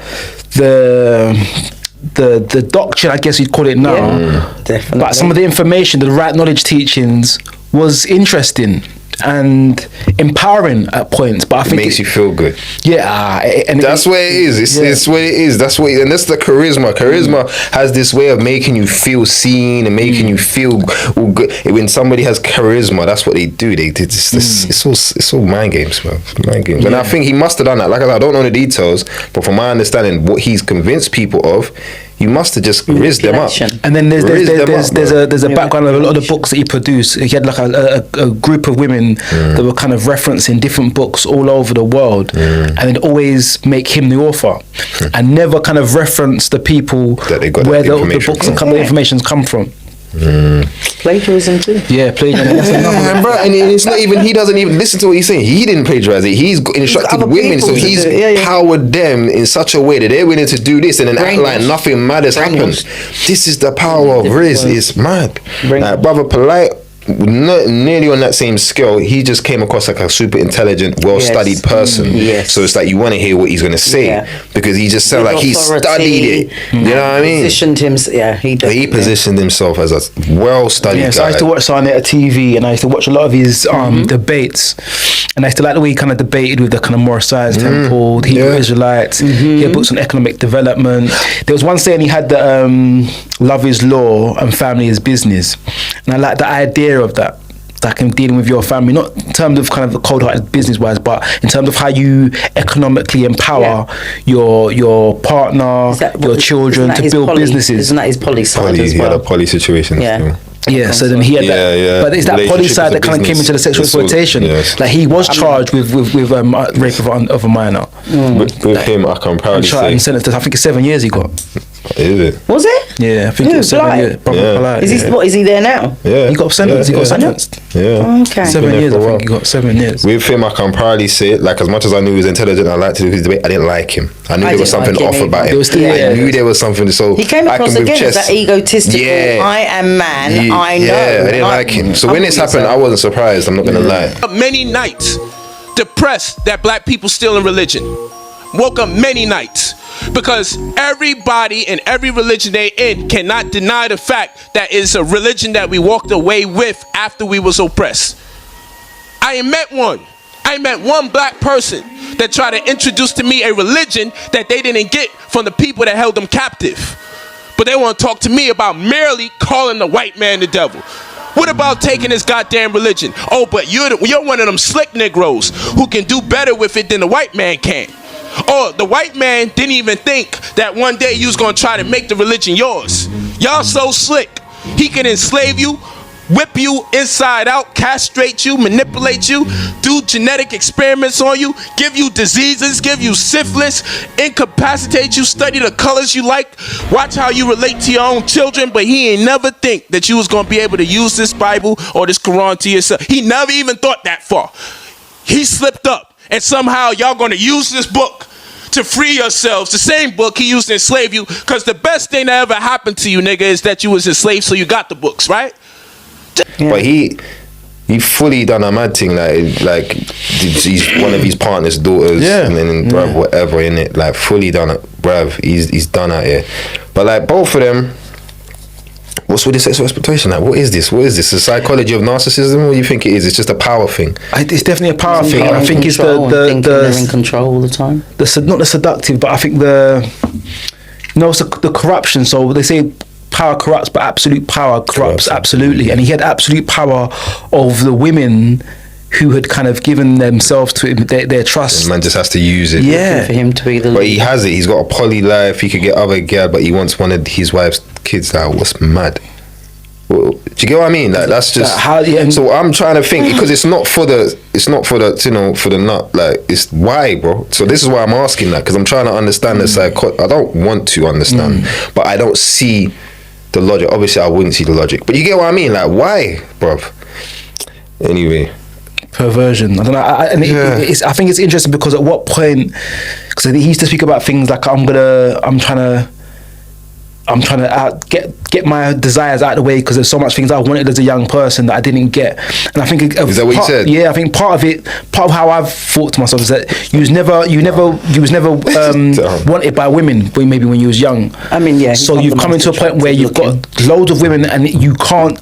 doctrine, I guess you'd call it now, definitely. but some of the information, the right knowledge teachings, was interesting and empowering at points, but I think it makes you feel good. Yeah, and that's where it is. It's what it is. That's what, and that's the charisma. Charisma has this way of making you feel seen and making you feel all good. When somebody has charisma, that's what they do. It's all mind games, man. Mind games. And I think he must have done that. Like I said, I don't know the details, but from my understanding, what he's convinced people of, you must have just rizzed them up. And then there's a background of a lot of the books that he produced. He had like a group of women that were kind of referencing different books all over the world, and they'd always make him the author, and never kind of reference the people where the books and the information's come from. Plagiarism too. Yeah, plagiarism. Remember, and it's not even. He doesn't even listen to what he's saying. He didn't plagiarize it. He's instructed women, so he's powered them in such a way that they're willing to do this and then act like nothing mad has happened. This is the power of Riz. It's mad. Like, Brother Polite, not nearly on that same scale. He just came across like a super intelligent, well-studied person. So it's like you want to hear what he's going to say because he just sounds like he studied it. You know what I mean? Positioned himself. He positioned himself as a well-studied guy. So I used to watch on at TV, and I used to watch a lot of his debates, and I used to like the way he kind of debated with the kind of Morris Science Temple, the Hebrew Israelites. He had books on economic development. There was one saying he had that love is law and family is business, and I like the idea of that, like in dealing with your family, not in terms of kind of the cold-hearted business-wise, but in terms of how you economically empower your partner, your children to build businesses. Isn't that his poly side as He well? had a poly situation. Yeah, so then he had that, but it's that poly side that kind of came into the sexual exploitation. Like he was charged with rape of a minor. With him, I can proudly say, and sentenced to, I think it's 7 years he got. Is it? Was it? Yeah, I think it was 7 years. Polite, Is he there now? Yeah, he got sentenced. He got sentenced. Yeah, okay. 7 years. I think he got 7 years. With him, I can proudly say, like, as much as I knew he was intelligent, I liked to do his debate. I didn't like him. I knew there was something off about him. I knew there was something. So he came across again as that egotistical. I am man. I know. Yeah, I didn't like him. So when this happened, I wasn't surprised. I'm not gonna lie. Many nights depressed that black people still in religion. Woke up many nights because everybody in every religion they in cannot deny the fact that it's a religion that we walked away with after we was oppressed. I ain't met one black person that tried to introduce to me a religion that they didn't get from the people that held them captive. But they want to talk to me about merely calling the white man the devil. What about taking this goddamn religion? Oh, but you're one of them slick Negroes who can do better with it than the white man can. Oh, the white man didn't even think that one day you was gonna try to make the religion yours. Y'all so slick. He can enslave you, whip you inside out, castrate you, manipulate you, do genetic experiments on you, give you diseases, give you syphilis, incapacitate you, study the colors you like, watch how you relate to your own children, but he ain't never think that you was gonna be able to use this Bible or this Quran to yourself. He never even thought that far. He slipped up, and somehow y'all gonna use this book to free yourselves. The same book he used to enslave you, because the best thing that ever happened to you, nigga, is that you was enslaved, so you got the books, right? But he fully done a mad thing, like he's one of his partner's daughters, and then bruv, whatever in it, like fully done it, bruv. He's done out here. But like both of them, what's with this sexual exploitation? Like, what is this? What is this? The psychology of narcissism? What do you think it is? It's just a power thing. It's definitely a power thing. I think it's they're in control all the time. Not the seductive, but I think it's the corruption. So they say power corrupts, but absolute power corrupts absolutely. And he had absolute power of the women who had kind of given themselves to him, their trust. The man just has to use it. Yeah. For him to be the But he has it. He's got a poly life. He could get other girl, but he wants one of his wife's kids out. What's mad? Well, do you get what I mean? Like, that's just so I'm trying to think, because it's not for the for the nut. Like, it's why, bro. So this is why I'm asking that, because I'm trying to understand the psycho. I don't want to understand, but I don't see the logic. Obviously, I wouldn't see the logic, but you get what I mean? Like, why, bro? Anyway. Perversion. I don't know. I think it's interesting because at what point? Because he used to speak about things like I'm trying to get my desires out of the way because there's so much things I wanted as a young person that I didn't get. And I think is that what you said? Yeah, I think part of how I've thought to myself is that you was never wanted by women maybe when you was young. I mean, yeah. So you've come into a point where you've got loads of women and you can't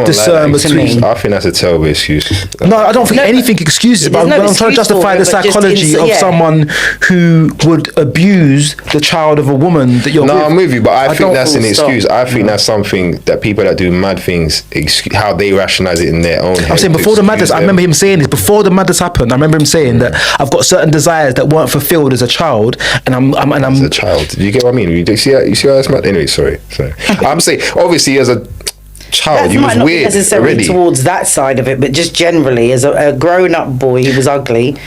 discern between. I think that's a terrible excuse. No, I don't think anything excuses, but I'm trying to justify the psychology of someone who would abuse the child of a woman that you're with. No, I'm with you, but I think that's an excuse. I think that's something that people that do mad things, how they rationalize it in their own head. I'm saying before the madness, I remember him saying this, before the madness happened, I remember him saying that I've got certain desires that weren't fulfilled as a child, and I'm as a child. Do you get what I mean? You see how that's mad? Anyway, sorry. I'm saying, obviously, as a child, he was weird necessarily already. Towards that side of it, but just generally as a grown-up boy, he was ugly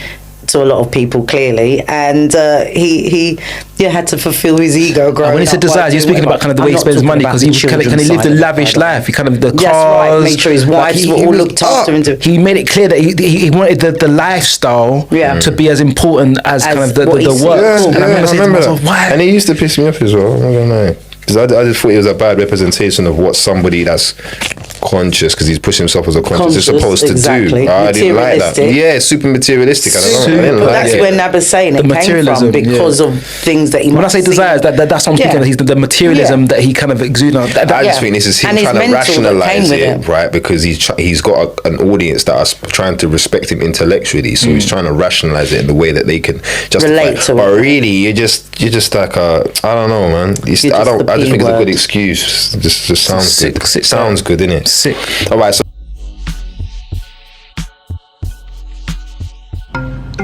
to a lot of people, clearly, and he had to fulfill his ego. When he said desires, you're speaking about kind of the way he spends money, because he lived a lavish life. He kind of the cars. That's right. Made sure his wives were all looked after. He made it clear that he wanted the lifestyle to be as important as kind of the work. And I remember that. And it used to piss me off as well. I don't know. Because I just thought it was a bad representation of what somebody that's conscious, because he's pushing himself as a conscious is supposed to do. I didn't like that. Yeah, super materialistic. I didn't like that's where Naba's saying it came from, because of things that he. When I say desires, that's what I'm speaking of. He's the materialism that he kind of exuded. I just think this is him trying to rationalize it, right? Because he's got an audience that are trying to respect him intellectually, so he's trying to rationalize it in the way that they can just relate to it. But really, you're just like I don't know, man. I just think it's a good excuse. Just sounds sick. Good. Sounds good, innit? Sick. All right, so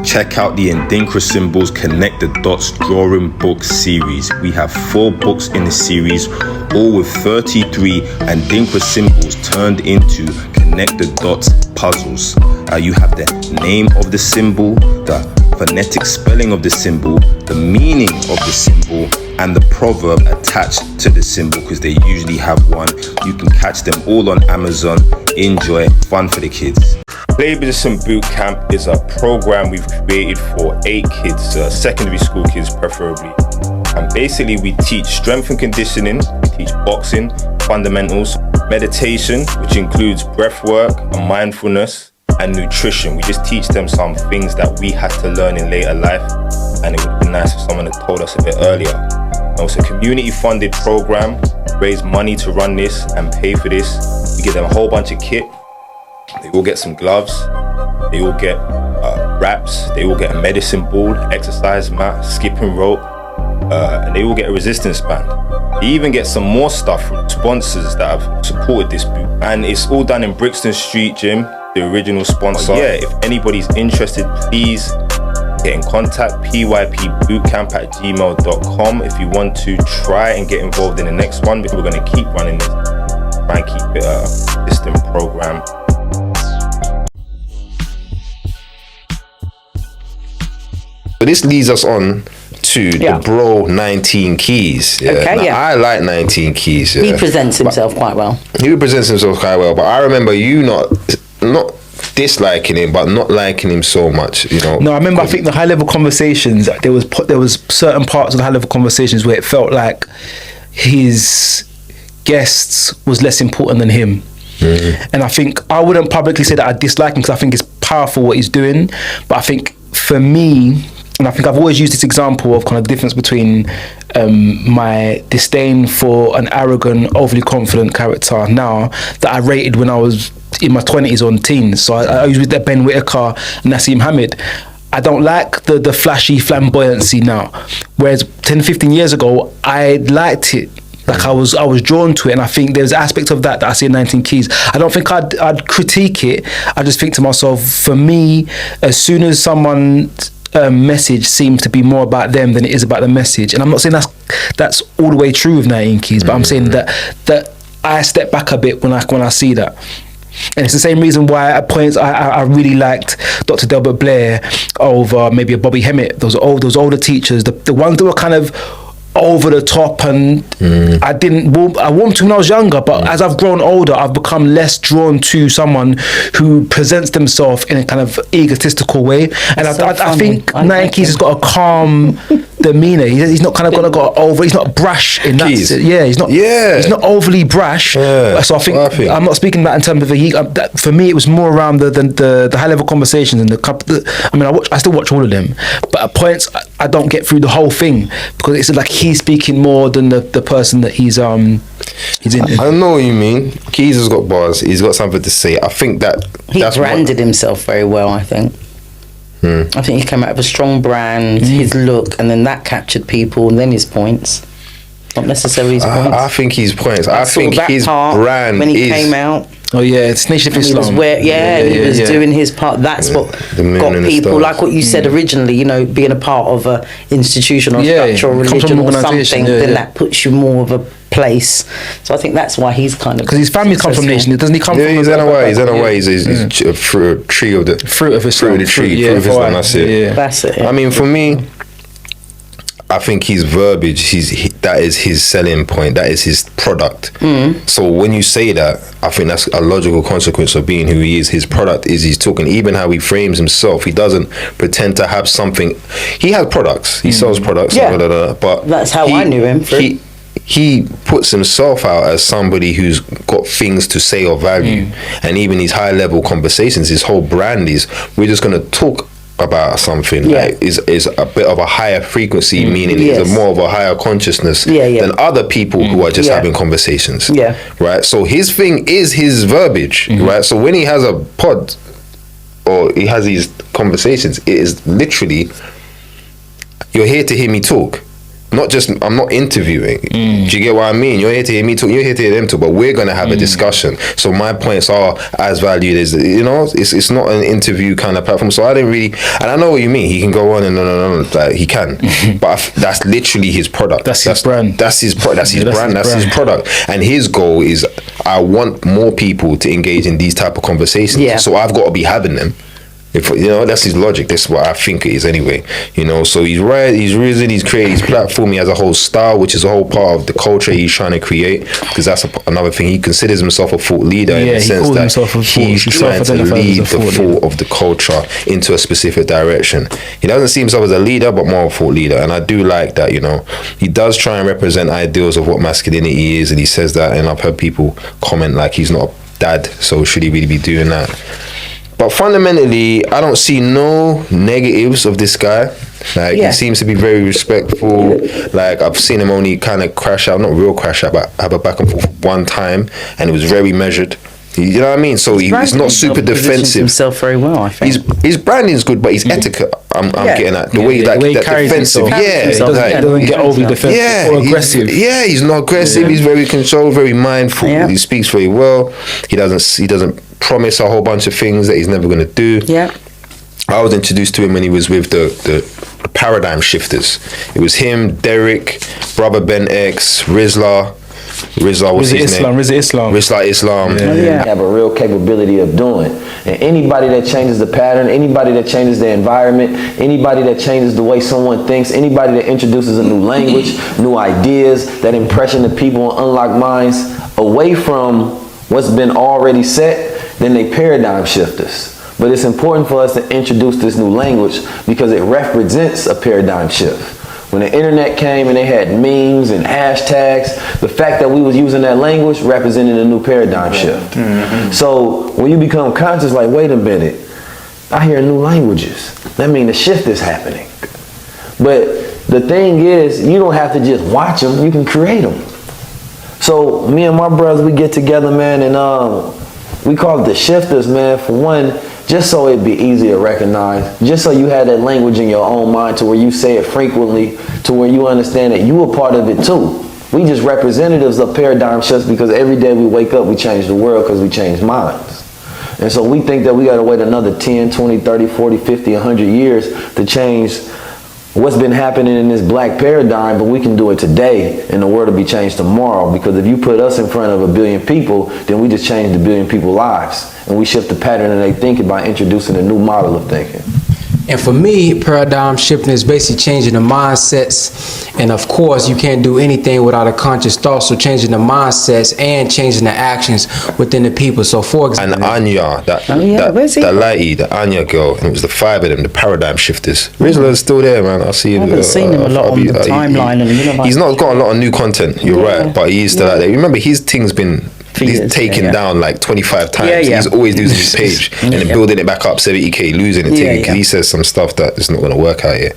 check out the Ndinkra Symbols Connect the Dots Drawing Book series. We have 4 books in the series, all with 33 Ndinkra symbols turned into Connect the Dots puzzles. You have the name of the symbol, the phonetic spelling of the symbol, the meaning of the symbol, and the proverb attached to the symbol, because they usually have one. You can catch them all on Amazon. Enjoy, fun for the kids. Polarising Boot Camp is a program we've created for 8 kids, secondary school kids preferably. And basically we teach strength and conditioning, we teach boxing, fundamentals, meditation, which includes breath work and mindfulness, and nutrition. We just teach them some things that we had to learn in later life, and it would be nice if someone had told us a bit earlier. Now, it's a community funded program, raise money to run this and pay for this. We give them a whole bunch of kit. They all get some gloves, they all get wraps, they all get a medicine ball, exercise mat, skipping rope, and they all get a resistance band. They even get some more stuff from sponsors that have supported this boot, and it's all done in Brixton Street Gym, the original sponsor. If anybody's interested, please get in contact, pypbootcamp@gmail.com if you want to try and get involved in the next one, because we're going to keep running this. try and keep it a distant program. So this leads us on to the bro 19 Keys. Yeah. Okay, now, I like 19 Keys. Yeah. He presents himself quite well. He presents himself quite well, but I remember you not disliking him, but not liking him so much. You know. No, I remember. I think the high level conversations. There was certain parts of the high level conversations where it felt like his guests was less important than him. And I think I wouldn't publicly say that I dislike him because I think it's powerful what he's doing. But I think for me, and I think I've always used this example of kind of the difference between my disdain for an arrogant, overly confident character now that I rated when I was in my 20s on teens. So I use with that Ben Whitaker and Nassim Hamid. I don't like the flashy flamboyancy now. Whereas 10, 15 years ago, I liked it. Like I was drawn to it, and I think there's aspects of that I see in 19 Keys. I don't think I'd critique it. I just think to myself, for me, as soon as someone's message seems to be more about them than it is about the message, and I'm not saying that's all the way true with 19 Keys, but I'm saying that I step back a bit when I see that. And it's the same reason why at points I really liked Dr. Delbert Blair over maybe a Bobby Hemmett. Those older teachers, the ones that were kind of over the top, and I warmed to when I was younger, but as I've grown older, I've become less drawn to someone who presents themselves in a kind of egotistical way. And I think 19 Keys has got a calm demeanor. He's not kind of gonna go over. He's not brash in that. He's not overly brash. So I think I'm not speaking that in terms of for me, it was more around the high level conversations and I still watch all of them, but at points I don't get through the whole thing because it's like he's speaking more than the person that he's in. I know what you mean. Keys has got bars. He's got something to say. I think that's branded himself very well. I think he came out with a strong brand, his look, and then that captured people, and then his points. Not necessarily his points. I think his points. I think his brand when he came out. Oh yeah, it's Nation of Islam. He was doing his part. That's what got people, like what you said originally, being a part of a institution or structure or religion or something, then that puts you more of a place. So I think that's why he's kind of, because his family come from Nation. Doesn't he come from? He's in a way. He's a tree of the fruit of Islam. That's it. That's it. I mean, for me, I think his verbiage, that is his selling point. That is his product. So when you say that, I think that's a logical consequence of being who he is. His product is he's talking, even how he frames himself. He doesn't pretend to have something. He has products. He sells products. But that's how I knew him. He puts himself out as somebody who's got things to say or value. And even these high level conversations, his whole brand is, we're just going to talk about something like is a bit of a higher frequency, meaning it's more of a higher consciousness than other people who are just having conversations. Right. So his thing is his verbiage. Right. So when he has a pod or he has these conversations, it is literally, you're here to hear me talk. Not just, I'm not interviewing. Do you get what I mean? You're here to hear me talk, you're here to hear them talk, but we're going to have a discussion. So my points are as valued as, it's not an interview kind of platform. So I didn't really, and I know what you mean. He can go on and on, like he can. But that's literally his product. That's his brand. That's his brand. That's his product. And his goal is, I want more people to engage in these type of conversations. So I've got to be having them. That's his logic. That's what I think it is anyway. So he's risen, he's created his platform, he has a whole style, which is a whole part of the culture he's trying to create, because that's another thing. He considers himself a thought leader in the sense that he's trying to lead the thought of the culture into a specific direction. He doesn't see himself as a leader, but more a thought leader, and I do like that. He does try and represent ideals of what masculinity is, and he says that, and I've heard people comment like he's not a dad, so should he really be doing that? But fundamentally, I don't see no negatives of this guy. He seems to be very respectful. Like, I've seen him only kind of crash out, not real crash out, but have a back and forth one time, and it was very measured. You know what I mean? So he's not super defensive. Himself very well, I think. His branding's good, but his etiquette, I'm getting at the way that defensive. He doesn't get overly defensive or aggressive. He's not aggressive. He's very controlled, very mindful. He speaks very well. He doesn't promise a whole bunch of things that he's never going to do. I was introduced to him when he was with the Paradigm Shifters. It was him, Derek, Brother Ben X, Rizla, Rizla, what's his name? Rizla Islam. Have a real capability of doing. And anybody that changes the pattern, anybody that changes the environment, anybody that changes the way someone thinks, anybody that introduces a new language, new ideas, that impression to people and unlock minds away from what's been already set, then they paradigm shifters. But it's important for us to introduce this new language because it represents a paradigm shift. When the internet came and they had memes and hashtags, the fact that we was using that language represented a new paradigm shift. So when you become conscious, like, wait a minute, I hear new languages. That means the shift is happening. But the thing is, you don't have to just watch them, you can create them. So me and my brothers, we get together, man, and we call it the shifters, man, for one, just so it'd be easy to recognize, just so you have that language in your own mind to where you say it frequently, to where you understand that you are part of it too. We just representatives of paradigm shifts because every day we wake up, we change the world because we change minds. And so we think that we got to wait another 10, 20, 30, 40, 50, 100 years to change what's been happening in this black paradigm, but we can do it today and the world will be changed tomorrow, because if you put us in front of 1 billion people, then we just changed 1 billion people's lives, and we shift the pattern that they thinking by introducing a new model of thinking. And for me, paradigm shifting is basically changing the mindsets. And of course, you can't do anything without a conscious thought. So changing the mindsets and changing the actions within the people. So for example, and Anya, that lady, the Anya girl, and it was the 5 of them, the paradigm shifters. Rizla's still there, man. I see him. I haven't seen him a lot on the timeline. He's not got a lot of new content. You're right, but he is still out there. Remember, his thing's been. He's taken down like 25 times. He's always losing his page and then building it back up 70k, losing it. He says some stuff that is not going to work out here.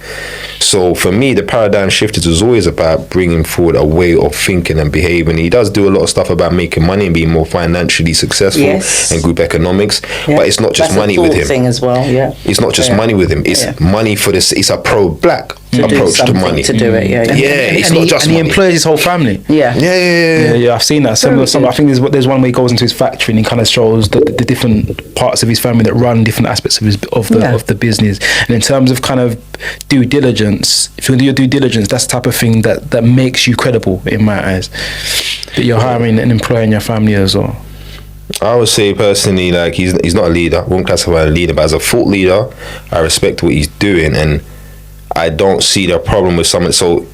So for me, the paradigm shifters was always about bringing forward a way of thinking and behaving. He does do a lot of stuff about making money and being more financially successful and group economics. But it's not just money with him. Thing as well. It's not just money with him. It's money for this. It's a pro-black approach to money. To do it, it's not just money. And he employs his whole family. Yeah, I've seen that. I think there's one where he goes into his factory and he kind of shows the different parts of his family that run different aspects of the business. And in terms of kind of due diligence, if you do your due diligence, that's the type of thing that makes you credible in my eyes. That you're hiring and employing your family as well. I would say personally, like he's not a leader. I won't classify a leader, but as a thought leader, I respect what he's doing, and I don't see the problem with someone. So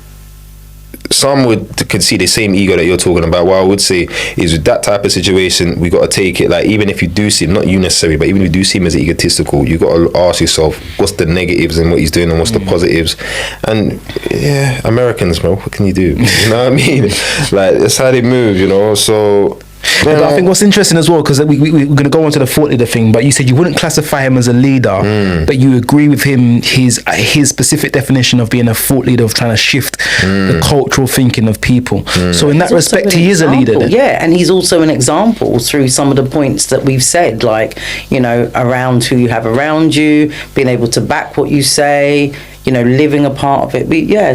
some could see the same ego that you're talking about. What I would say is, with that type of situation, we got to take it, like, even if you do see him, not you necessarily, but even if you do see him as egotistical, you got to ask yourself, what's the negatives in what he's doing and what's the positives? And Americans, bro, what can you do? You know what I mean? Like, that's how they move, you know. So but I think what's interesting as well, because we're going to go on to the thought leader thing, but you said you wouldn't classify him as a leader, but you agree with him, his specific definition of being a thought leader, of trying to shift the cultural thinking of people. So in that respect, he is a leader then. Yeah, and he's also an example through some of the points that we've said, like, you know, around who you have around you, being able to back what you say, you know, living a part of it.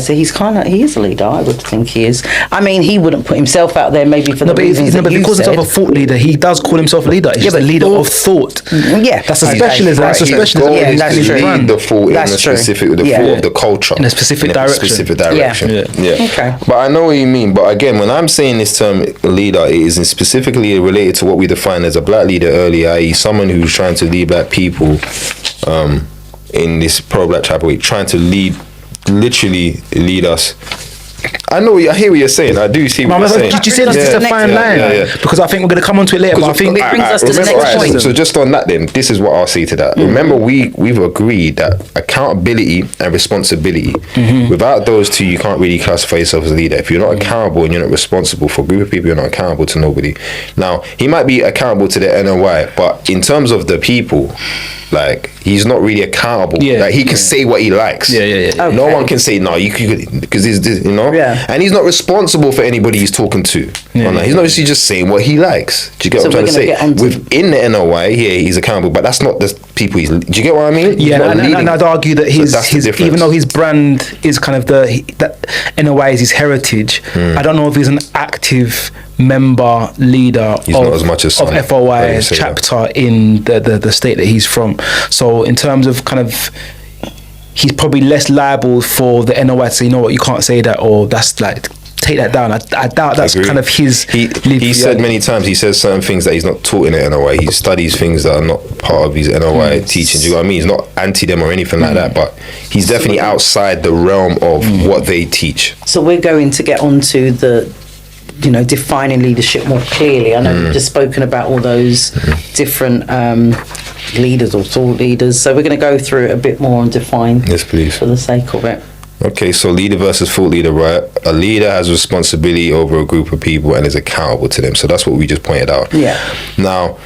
So he is a leader, I would think he is. I mean, he wouldn't put himself out there maybe for the reasons that you because said. Of a thought leader, he does call himself a leader. He's just a leader of thought. That's a specialism. That's a specialism. That's true. Lead the thought in a specific, the thought of the culture. In a specific direction. Okay. But I know what you mean. But again, when I'm saying this term leader, it is specifically related to what we defined as a black leader earlier, i.e. someone who's trying to lead black people in this pro-black type of way, trying to literally lead us. I hear what you're saying. I do see what you're saying. Did you say that's just a fine line? Because I think we're going to come onto it later. But I think it brings us to the next point. So just on that then, this is what I'll say to that. Remember, we've agreed that accountability and responsibility, without those two, you can't really classify yourself as a leader. If you're not accountable and you're not responsible for a group of people, you're not accountable to nobody. Now, he might be accountable to the NOI, but in terms of the people, like, he's not really accountable. Like, he can say what he likes. Okay. No one can say no. You could, because he's, you know. And he's not responsible for anybody he's talking to. He's not just saying what he likes. Do you get what I'm trying to say? Within the NOI, he's accountable, but that's not the people he's. Do you get what I mean? And I'd argue that his even though his brand is kind of that NOI is his heritage. I don't know if he's an active member leader of FOI's chapter in the state that he's from. So in terms of kind of, he's probably less liable for the NOI to say, you know what, you can't say that, or that's like take that down. I doubt that's kind of his. He said many times. He says certain things that he's not taught in the NOI. He studies things that are not part of his NOI teaching. Do you know what I mean? He's not anti them or anything like that, but he's definitely outside the realm of what they teach. So we're going to get onto the, defining leadership more clearly. I know you've just spoken about all those different leaders or thought leaders. So we're going to go through it a bit more and define. Yes, please. For the sake of it. Okay, so leader versus thought leader, right? A leader has responsibility over a group of people and is accountable to them. So that's what we just pointed out. Yeah. Now,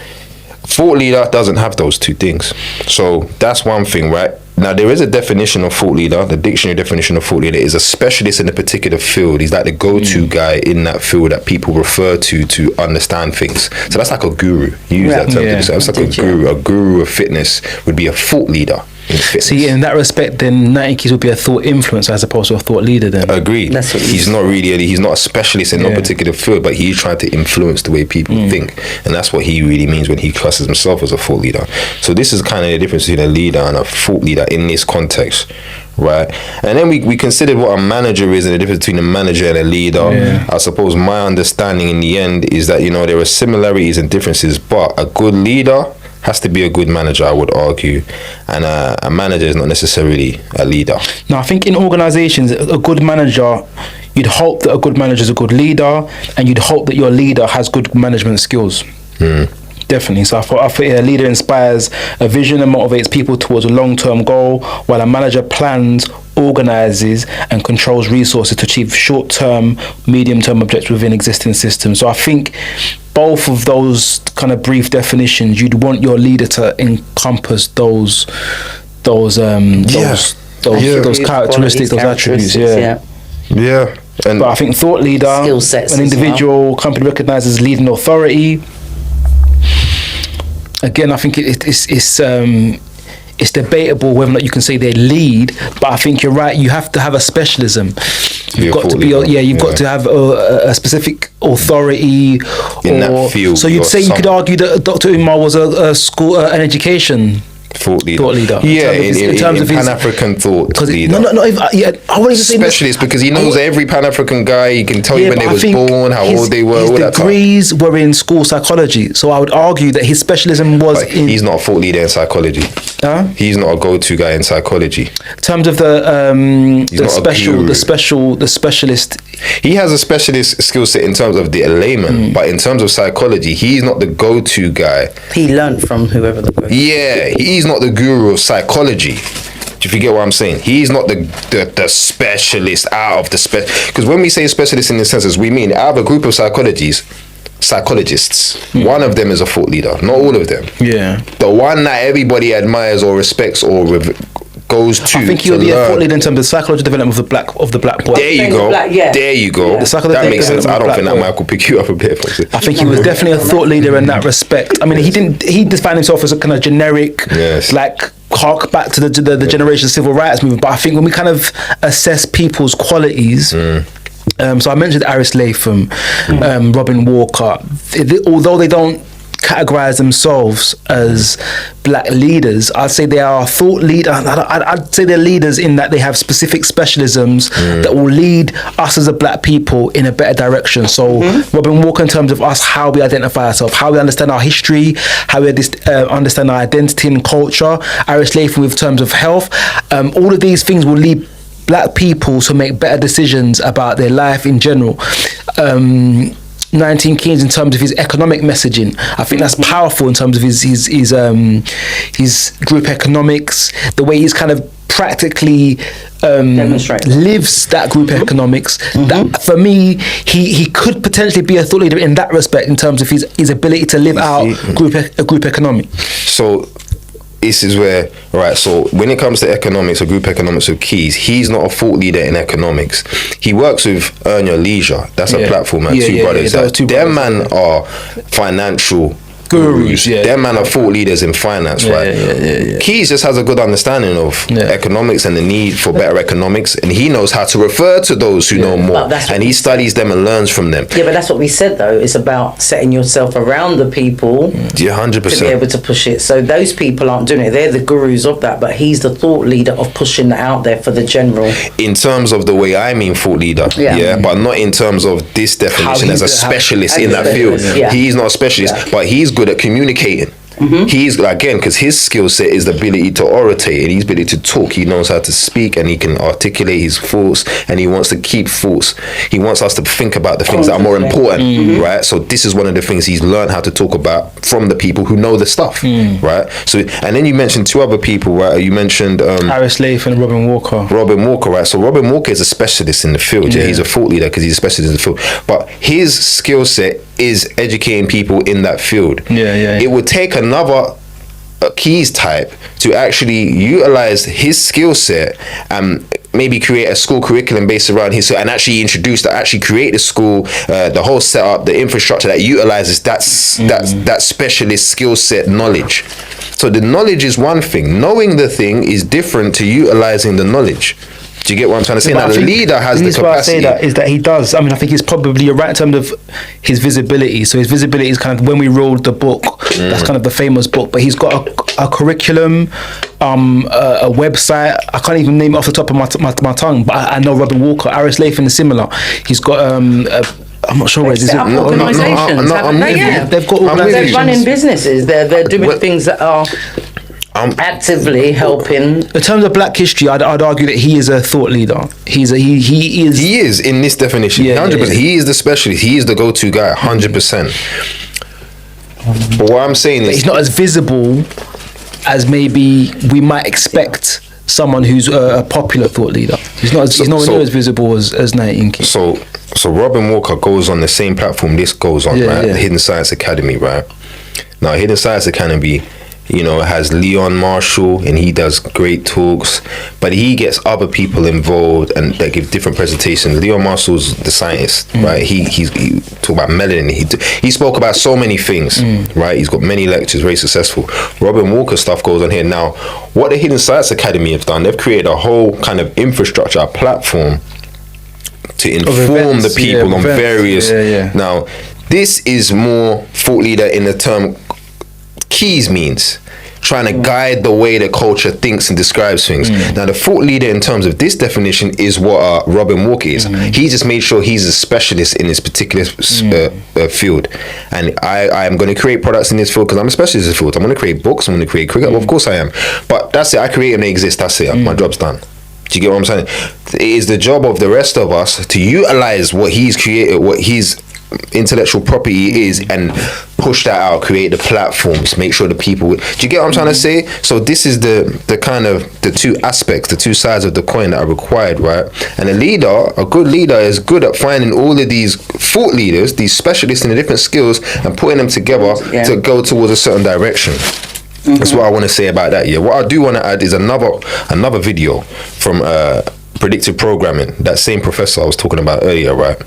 thought leader doesn't have those two things. So that's one thing, right? Now, there is a definition of thought leader. The dictionary definition of thought leader is a specialist in a particular field. He's like the go-to guy in that field that people refer to understand things. So that's like a guru. You use that term. That's like a guru. A guru of fitness would be a thought leader. See, in that respect, then 90 Keys would be a thought influencer as opposed to a thought leader. Then agreed. He's not a specialist in no particular field, but he's trying to influence the way people think, and that's what he really means when he classes himself as a thought leader. So this is kind of the difference between a leader and a thought leader in this context, right? And then we considered what a manager is and the difference between a manager and a leader. I suppose my understanding in the end is that there are similarities and differences, but a good leader has to be a good manager, I would argue, and a manager is not necessarily a leader. No, I think in organizations, a good manager, you'd hope that a good manager is a good leader, and you'd hope that your leader has good management skills. Definitely. So I think a leader inspires a vision and motivates people towards a long-term goal, while a manager plans, organizes and controls resources to achieve short-term, medium-term objectives within existing systems. So I think both of those kind of brief definitions, you'd want your leader to encompass those characteristics, those attributes. Yeah. But I think thought leader, skill sets, an individual company recognizes leading authority. Again, I think it's debatable whether or not you can say they lead, but I think you're right. You have to have a specialism. You've got to be, you've got to have a specific authority in that field. So you'd say you could argue that Dr. Umar was a school, an education thought leader. Yeah, in terms of his Pan-African thought leader. I wouldn't even say specialist because he knows every Pan-African guy. He can tell you when they was born, how old they were. His degrees were in school psychology, so I would argue that his specialism was in. He's not a thought leader in psychology. He's not a go-to guy in psychology. In terms of the specialist. He has a specialist skill set in terms of the layman, but in terms of psychology, he's not the go-to guy. He learned from whoever the go-to. Yeah, he's not the guru of psychology. Do you get what I'm saying? He's not the specialist out of the because when we say specialist in the sense, we mean out of a group of psychologists, one of them is a thought leader, not all of them. Yeah, the one that everybody admires or respects or goes to. I think he'll be a thought leader in terms of psychological development of the black boy. There you go. There you go. The that makes sense. I don't think that Michael pick you up a bit. I think he was definitely a thought leader in that respect. I mean, he defined himself as a kind of generic, hark back to the generation civil rights movement. But I think when we kind of assess people's qualities. So I mentioned Aris Latham, Robin Walker. Although they don't categorize themselves as black leaders, I'd say they are thought leader. I'd say they're leaders in that they have specific specialisms that will lead us as a black people in a better direction. So Robin Walker in terms of us, how we identify ourselves, how we understand our history, how we understand our identity and culture. Aris Latham in terms of health. All of these things will lead black people to make better decisions about their life in general. 19 Keys in terms of his economic messaging, I think that's powerful in terms of his group economics, the way he's kind of practically lives that group economics. That for me, he could potentially be a thought leader in that respect in terms of his ability to live out group economic. So this is where, right, so when it comes to economics or group economics with Keys, he's not a thought leader in economics. He works with Earn Your Leisure. That's a platform, man. Two brothers. Them man are financial gurus. Them man are thought leaders in finance, right? Keys just has a good understanding of economics and the need for better economics, and he knows how to refer to those who know more, and he studies them and learns from them. Yeah, but that's what we said though. It's about setting yourself around the people 100%. to be able to push it. So those people aren't doing it. They're the gurus of that, but he's the thought leader of pushing that out there for the general. In terms of the way I mean thought leader, but not in terms of this definition as a specialist in that field. He's not a specialist, but he's good at communicating. He's, again, because his skill set is the ability to oratate and his ability to talk. He knows how to speak and he can articulate his thoughts, and he wants to keep thoughts. He wants us to think about the things that are more important, right? So this is one of the things he's learned how to talk about from the people who know the stuff, right? So, and then you mentioned two other people, right? You mentioned Harris Lath and Robin Walker. Robin Walker, right? So Robin Walker is a specialist in the field. He's a thought leader because he's a specialist in the field. But his skill set is educating people in that field. It would take another Keys type to actually utilize his skill set and maybe create a school curriculum based around his, and actually create the school, the whole setup, the infrastructure that utilizes that specialist skill set knowledge. So the knowledge is one thing. Knowing the thing is different to utilizing the knowledge. Do you get what I'm trying to say? Now, the leader has the capacity. Why I say that is that he does. I mean, I think it's probably right in terms of his visibility. So his visibility is kind of when we wrote the book. That's kind of the famous book. But he's got a curriculum, a website. I can't even name it off the top of my tongue. But I know Robin Walker, Harris Lathan is similar. He's got I'm not sure where it is. They've got organisations, haven't they? Yeah. They've got organisations. They're running businesses. They're doing things that are actively helping. In terms of Black history, I'd argue that he is a thought leader. He is in this definition. 100%. He is the specialist. He is the go-to guy. 100%. But what I'm saying is, he's not as visible as maybe we might expect someone who's a popular thought leader. He's nowhere near as visible as 19 Keys. So Robin Walker goes on the same platform this goes on, right? The Hidden Science Academy, right? Now, Hidden Science Academy, has Leon Marshall, and he does great talks, but he gets other people involved and that give different presentations. Leon Marshall's the scientist, right? He talk about melanin. He spoke about so many things, right? He's got many lectures, very successful. Robin Walker stuff goes on here. Now, what the Hidden Science Academy have done, they've created a whole kind of infrastructure, a platform to inform the people on various. Now, this is more thought leader in the term Keys means, trying to guide the way the culture thinks and describes things. Now, the thought leader in terms of this definition is what Robin Walker is. He just made sure he's a specialist in this particular field. And I am going to create products in this field because I'm a specialist in this field. I'm going to create books, I'm going to create curriculum. Well, of course I am. But that's it. I create and they exist. That's it. My job's done. Do you get what I'm saying? It is the job of the rest of us to utilize what he's created, what he's intellectual property is, and push that out, create the platforms, make sure the people. Do you get what I'm trying to say? So this is the kind of the two aspects, the two sides of the coin that are required, right? And a good leader is good at finding all of these thought leaders, these specialists in the different skills, and putting them together to go towards a certain direction. That's what I want to say about that. Yeah, what I do want to add is another video from predictive programming, that same professor I was talking about earlier, right?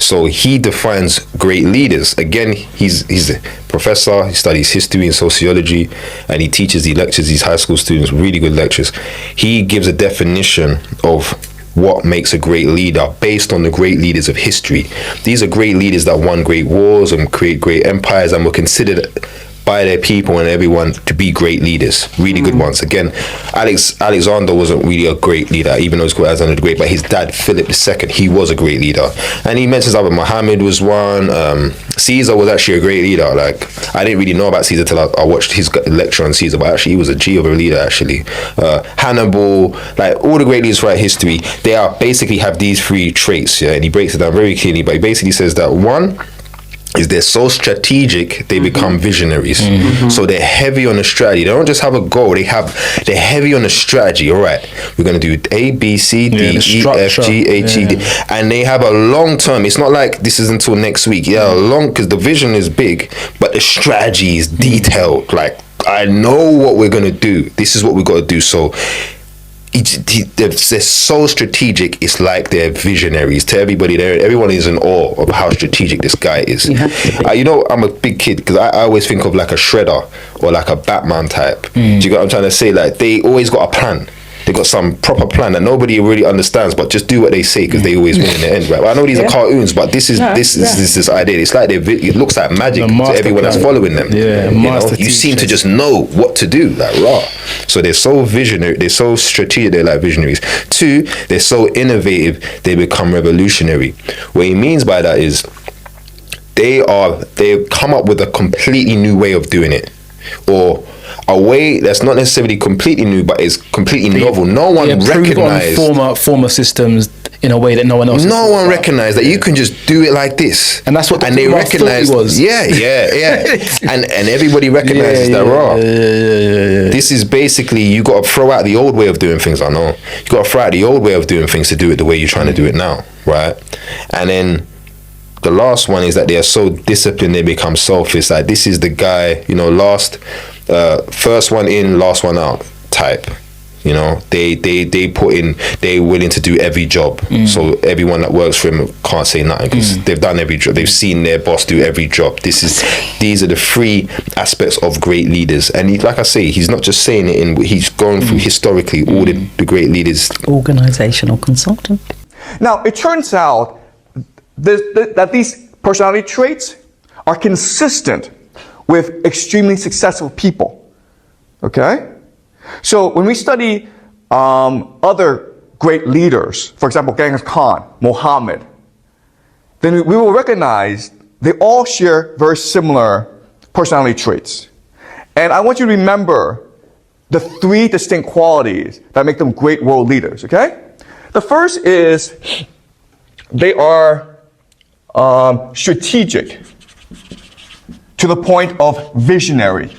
So he defines great leaders. Again, he's a professor. He studies history and sociology, and he lectures these high school students, really good lectures. He gives a definition of what makes a great leader based on the great leaders of history. These are great leaders that won great wars and create great empires and were considered by their people and everyone to be great leaders, really good ones. Again, Alexander wasn't really a great leader, even though he's called Alexander the Great, but his dad, Philip II, he was a great leader. And he mentions Abu Muhammad was one. Caesar was actually a great leader. Like, I didn't really know about Caesar till I watched his lecture on Caesar, but actually he was a G of a leader, actually. Hannibal, like all the great leaders throughout history, they are basically have these three traits, and he breaks it down very clearly, but he basically says that one is they're so strategic they become visionaries. So they're heavy on the strategy. They don't just have a goal, they're heavy on the strategy. All right, we're going to do A, B, C, D, E, F, G, H, E, D, and they have a long term. It's not like this is until next week. Because the vision is big, but the strategy is detailed. Like, I know what we're going to do. This is what we got to do. So they're so strategic. It's like they're visionaries. To everybody there, everyone is in awe of how strategic this guy is. You know, I'm a big kid because I always think of like a Shredder or like a Batman type. Do you get what I'm trying to say? Like, they always got a plan. They got some proper plan that nobody really understands, but just do what they say because they always win in the end, right? Well, I know these are cartoons, but this is this idea. It's like it looks like magic to everyone that's following them. You seem to just know what to do, like raw. So they're so visionary, they're so strategic, they're like visionaries. 2, they're so innovative, they become revolutionary. What he means by that is they've come up with a completely new way of doing it, or a way that's not necessarily completely new, but is completely novel. No one recognized former systems in a way that no one else. No one recognized that you can just do it like this, and that's what they recognized. Yeah. and everybody recognizes that raw. This is basically, you got to throw out the old way of doing things. I know you got to throw out the old way of doing things to do it the way you're trying to do it now, right? And then the last one is that they are so disciplined they become selfish. Like, this is the guy, you know, first one in, last one out type. You know, they put in, they're willing to do every job. So everyone that works for him can't say nothing because they've done every job. They've seen their boss do every job. These are the 3 aspects of great leaders. And like I say, he's not just saying it he's going through historically all the great leaders. Organizational consultant. Now, it turns out that these personality traits are consistent with extremely successful people. Okay? So when we study other great leaders, for example, Genghis Khan, Muhammad, then we will recognize they all share very similar personality traits. And I want you to remember the 3 distinct qualities that make them great world leaders, okay? The first is they are strategic to the point of visionary.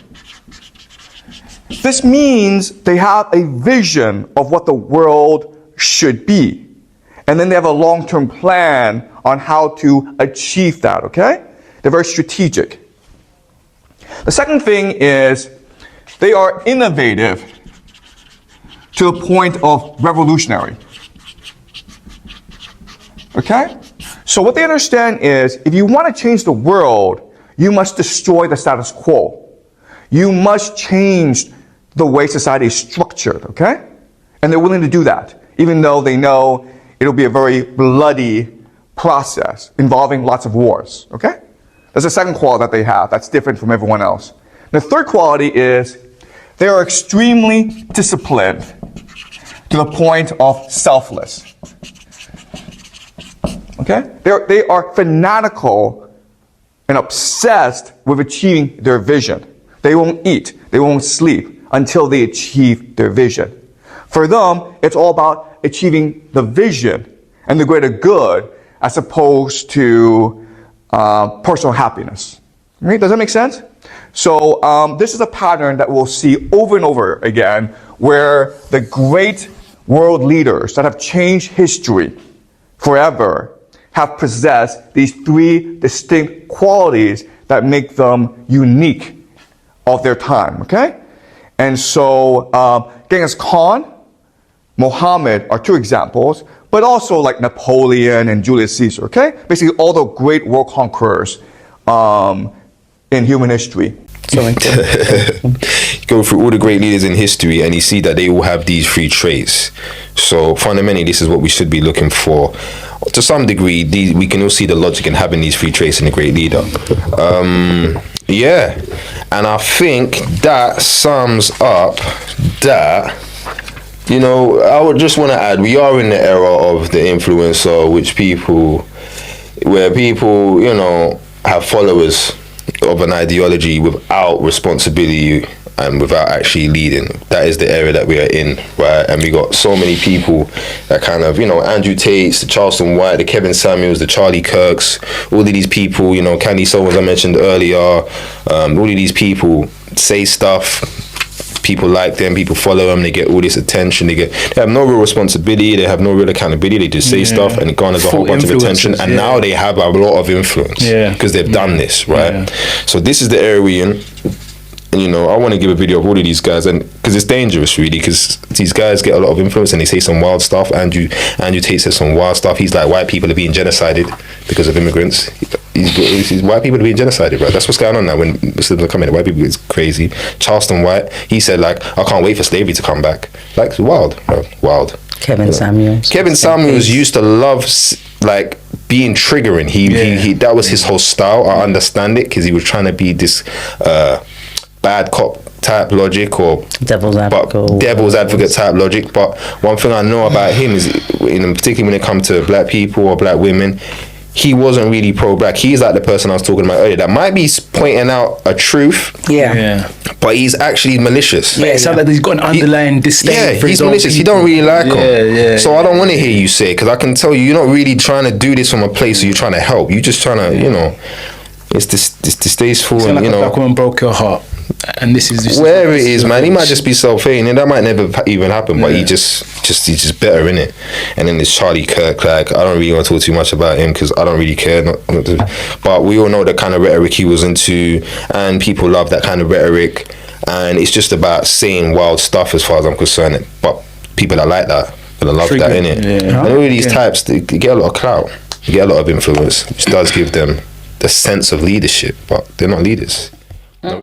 This means they have a vision of what the world should be. And then they have a long-term plan on how to achieve that, okay? They're very strategic. The second thing is they are innovative to the point of revolutionary. Okay? So what they understand is if you want to change the world, you must destroy the status quo. You must change the way society is structured, okay? And they're willing to do that, even though they know it'll be a very bloody process involving lots of wars, okay? That's the second quality that they have that's different from everyone else. The third quality is they are extremely disciplined to the point of selfless. Okay? They are fanatical and obsessed with achieving their vision. They won't eat, they won't sleep until they achieve their vision. For them, it's all about achieving the vision and the greater good as opposed to personal happiness. Right? Does that make sense? So this is a pattern that we'll see over and over again where the great world leaders that have changed history forever have possessed these 3 distinct qualities that make them unique of their time, okay? And so Genghis Khan, Muhammad are 2 examples, but also like Napoleon and Julius Caesar, okay? Basically all the great world conquerors in human history. Go through all the great leaders in history and you see that they all have these 3 traits. So fundamentally, this is what we should be looking for. To some degree, we can all see the logic in having these 3 traits in a great leader. Yeah, and I think that sums up that, you know, I would just want to add, we are in the era of the influencer, where people, you know, have followers of an ideology without responsibility and without actually leading. That is the area that we are in, right? And we got so many people that kind of, you know, Andrew Tates, the Charleston White, the Kevin Samuels, the Charlie Kirks, all of these people, you know, Candy Sowers I mentioned earlier, all of these people say stuff, people like them, people follow them, they get all this attention, they have no real responsibility, they have no real accountability, they just say stuff and it garners a whole bunch of attention, and now they have a lot of influence because they've done this, right? So this is the area we're in. And, you know, I want to give a video of all of these guys, and because because it's dangerous, really, because these guys get a lot of influence and they say some wild stuff. Andrew Tate says some wild stuff. He's like, white people are being genocided because of immigrants. He's white people are being genocided, bro. That's what's going on now when Muslims are coming. White people is crazy. Charleston White, he said, like, I can't wait for slavery to come back. Like, it's wild, bro. Wild. Kevin Samuels used to love, like, being triggering. He that was his whole style. I understand it, because he was trying to be this bad cop type logic, or devil's advocate type logic. But one thing I know about him is, particularly when it comes to black people or black women, he wasn't really pro-black. He's like the person I was talking about earlier that might be pointing out a truth, but he's actually malicious. Yeah, it sounds like he's got an underlying disdain for he's malicious. He don't really like him. So I don't want to hear you say it, because I can tell you're not really trying to do this from a place where you're trying to help. You're just trying to, it's distasteful. It's and, like a black woman broke your heart. And this is just wherever it is, man. He might just be self-hating, and that might never even happen. But he's just better in it. And then there's Charlie Kirk. Like, I don't really want to talk too much about him because I don't really care. But we all know the kind of rhetoric he was into, and people love that kind of rhetoric. And it's just about saying wild stuff, as far as I'm concerned. But people that like that, people love that, innit? And all these types, they get a lot of clout, they get a lot of influence, which does give them the sense of leadership. But they're not leaders. No.